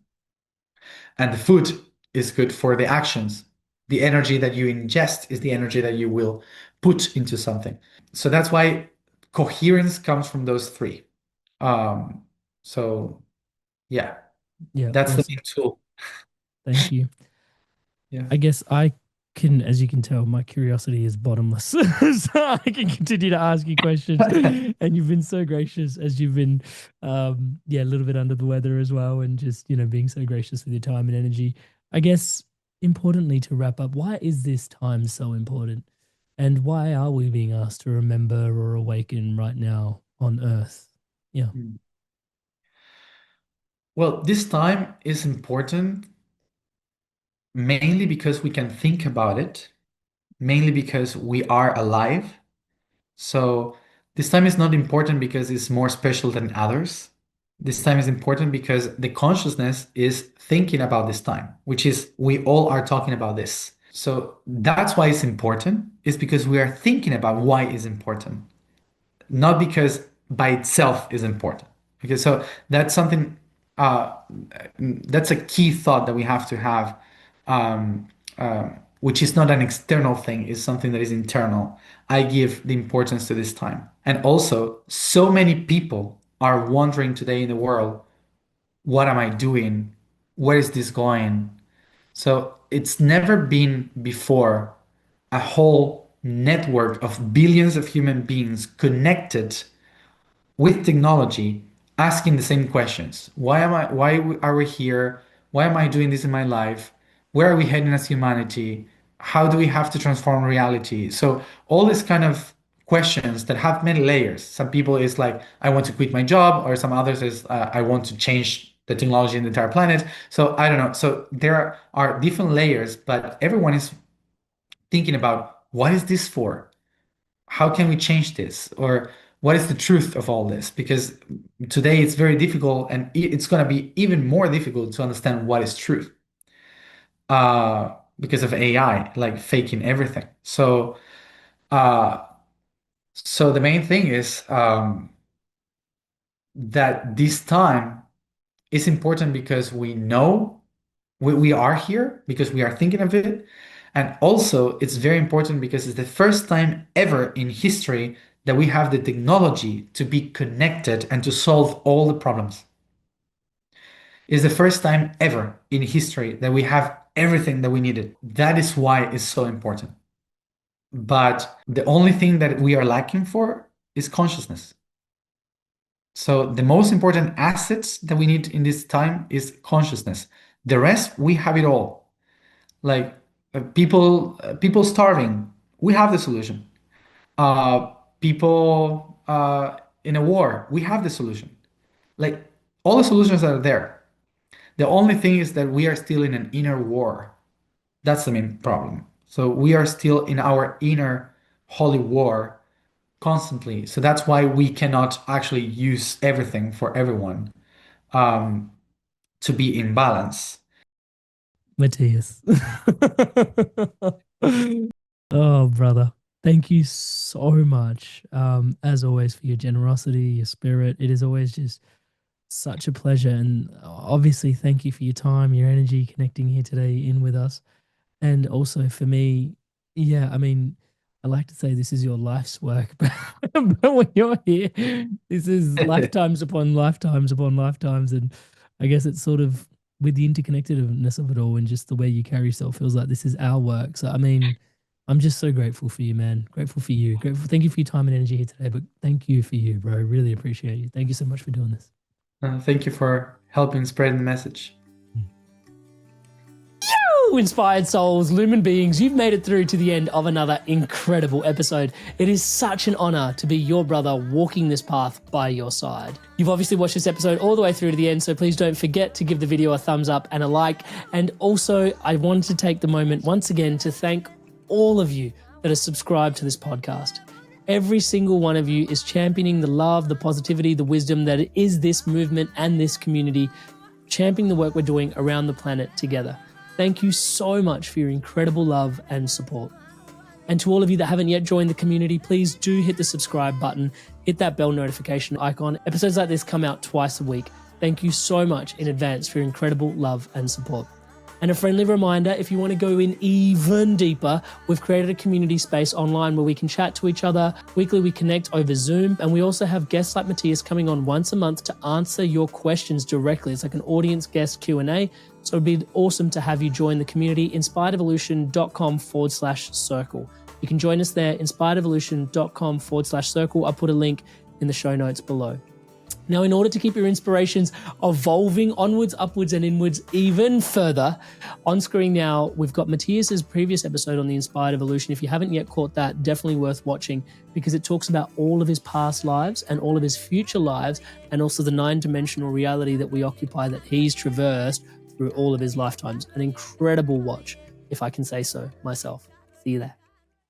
And the food is good for the actions. The energy that you ingest is the energy that you will put into something. So that's why coherence comes from those three. So yeah, Yeah, that's the awesome. main tool. Thank you. Yeah. I guess I can, as you can tell, my curiosity is bottomless. So I can continue to ask you questions. And you've been so gracious as you've been, a little bit under the weather as well. And just, being so gracious with your time and energy. I guess, importantly, to wrap up, why is this time so important? And why are we being asked to remember or awaken right now on Earth? Yeah. Well, this time is important mainly because we can think about it, mainly because we are alive. So this time is not important because it's more special than others. This time is important because the consciousness is thinking about this time, which is we all are talking about this. So that's why it's important, is because we are thinking about why it's important, not because by itself is important. Okay, so that's something uh, that's a key thought that we have to have, um, which is not an external thing, is something that is internal. I give the importance to this time. And also, so many people are wondering today in the world, what am I doing? Where is this going? So it's never been before a whole network of billions of human beings connected with technology, asking the same questions. Why are we here? Why am I doing this in my life? Where are we heading as humanity? How do we have to transform reality? So all these kind of questions that have many layers. Some people is like, I want to quit my job, or some others is, I want to change the technology in the entire planet. So I don't know. So there are different layers, but everyone is thinking about, what is this for? How can we change this? Or what is the truth of all this? Because today it's very difficult, and it's going to be even more difficult to understand what is truth, because of AI, like faking everything. Uh, so the main thing is, that this time is important because we know we are here, because we are thinking of it. And also, it's very important because it's the first time ever in history that we have the technology to be connected and to solve all the problems. It's the first time ever in history that we have everything that we needed. That is why it's so important. But the only thing that we are lacking for is consciousness. So the most important assets that we need in this time is consciousness. The rest, we have it all. Like people starving, we have the solution. People in a war, we have the solution. Like all the solutions are there. The only thing is that we are still in an inner war. That's the main problem. So we are still in our inner holy war constantly. So that's why we cannot actually use everything for everyone, um, to be in balance. Matthias. Oh, brother. Thank you so much, as always, for your generosity, your spirit. It is always just such a pleasure. And obviously, thank you for your time, your energy, connecting here today in with us. And also for me, yeah, I mean, I like to say this is your life's work, but when you're here, this is lifetimes upon lifetimes upon lifetimes. And I guess it's sort of with the interconnectedness of it all and just the way you carry yourself feels like this is our work. So, I mean, I'm just so grateful for you, man. Grateful for you. Grateful. Thank you for your time and energy here today, but thank you for you, bro. Really appreciate you. Thank you so much for doing this. Thank you for helping spread the message. Inspired souls, lumen beings, you've made it through to the end of another incredible episode. It is such an honor to be your brother walking this path by your side. You've obviously watched this episode all the way through to the end, so please don't forget to give the video a thumbs up and a like. And also, I wanted to take the moment once again to thank all of you that are subscribed to this podcast. Every single one of you is championing the love, the positivity, the wisdom that is this movement and this community, championing the work we're doing around the planet together. Thank you so much for your incredible love and support. And to all of you that haven't yet joined the community, please do hit the subscribe button, hit that bell notification icon. Episodes like this come out twice a week. Thank you so much in advance for your incredible love and support. And a friendly reminder, if you want to go in even deeper, we've created a community space online where we can chat to each other. Weekly, we connect over Zoom. And we also have guests like Matias coming on once a month to answer your questions directly. It's like an audience guest Q&A. So it'd be awesome to have you join the community, inspiredevolution.com/circle. You can join us there, inspiredevolution.com/circle. I'll put a link in the show notes below. Now, in order to keep your inspirations evolving onwards, upwards, and inwards even further, on screen now, we've got Matias's previous episode on the Inspired Evolution. If you haven't yet caught that, definitely worth watching because it talks about all of his past lives and all of his future lives and also the 9-dimensional reality that we occupy that he's traversed through all of his lifetimes. An incredible watch, if I can say so myself. See you there.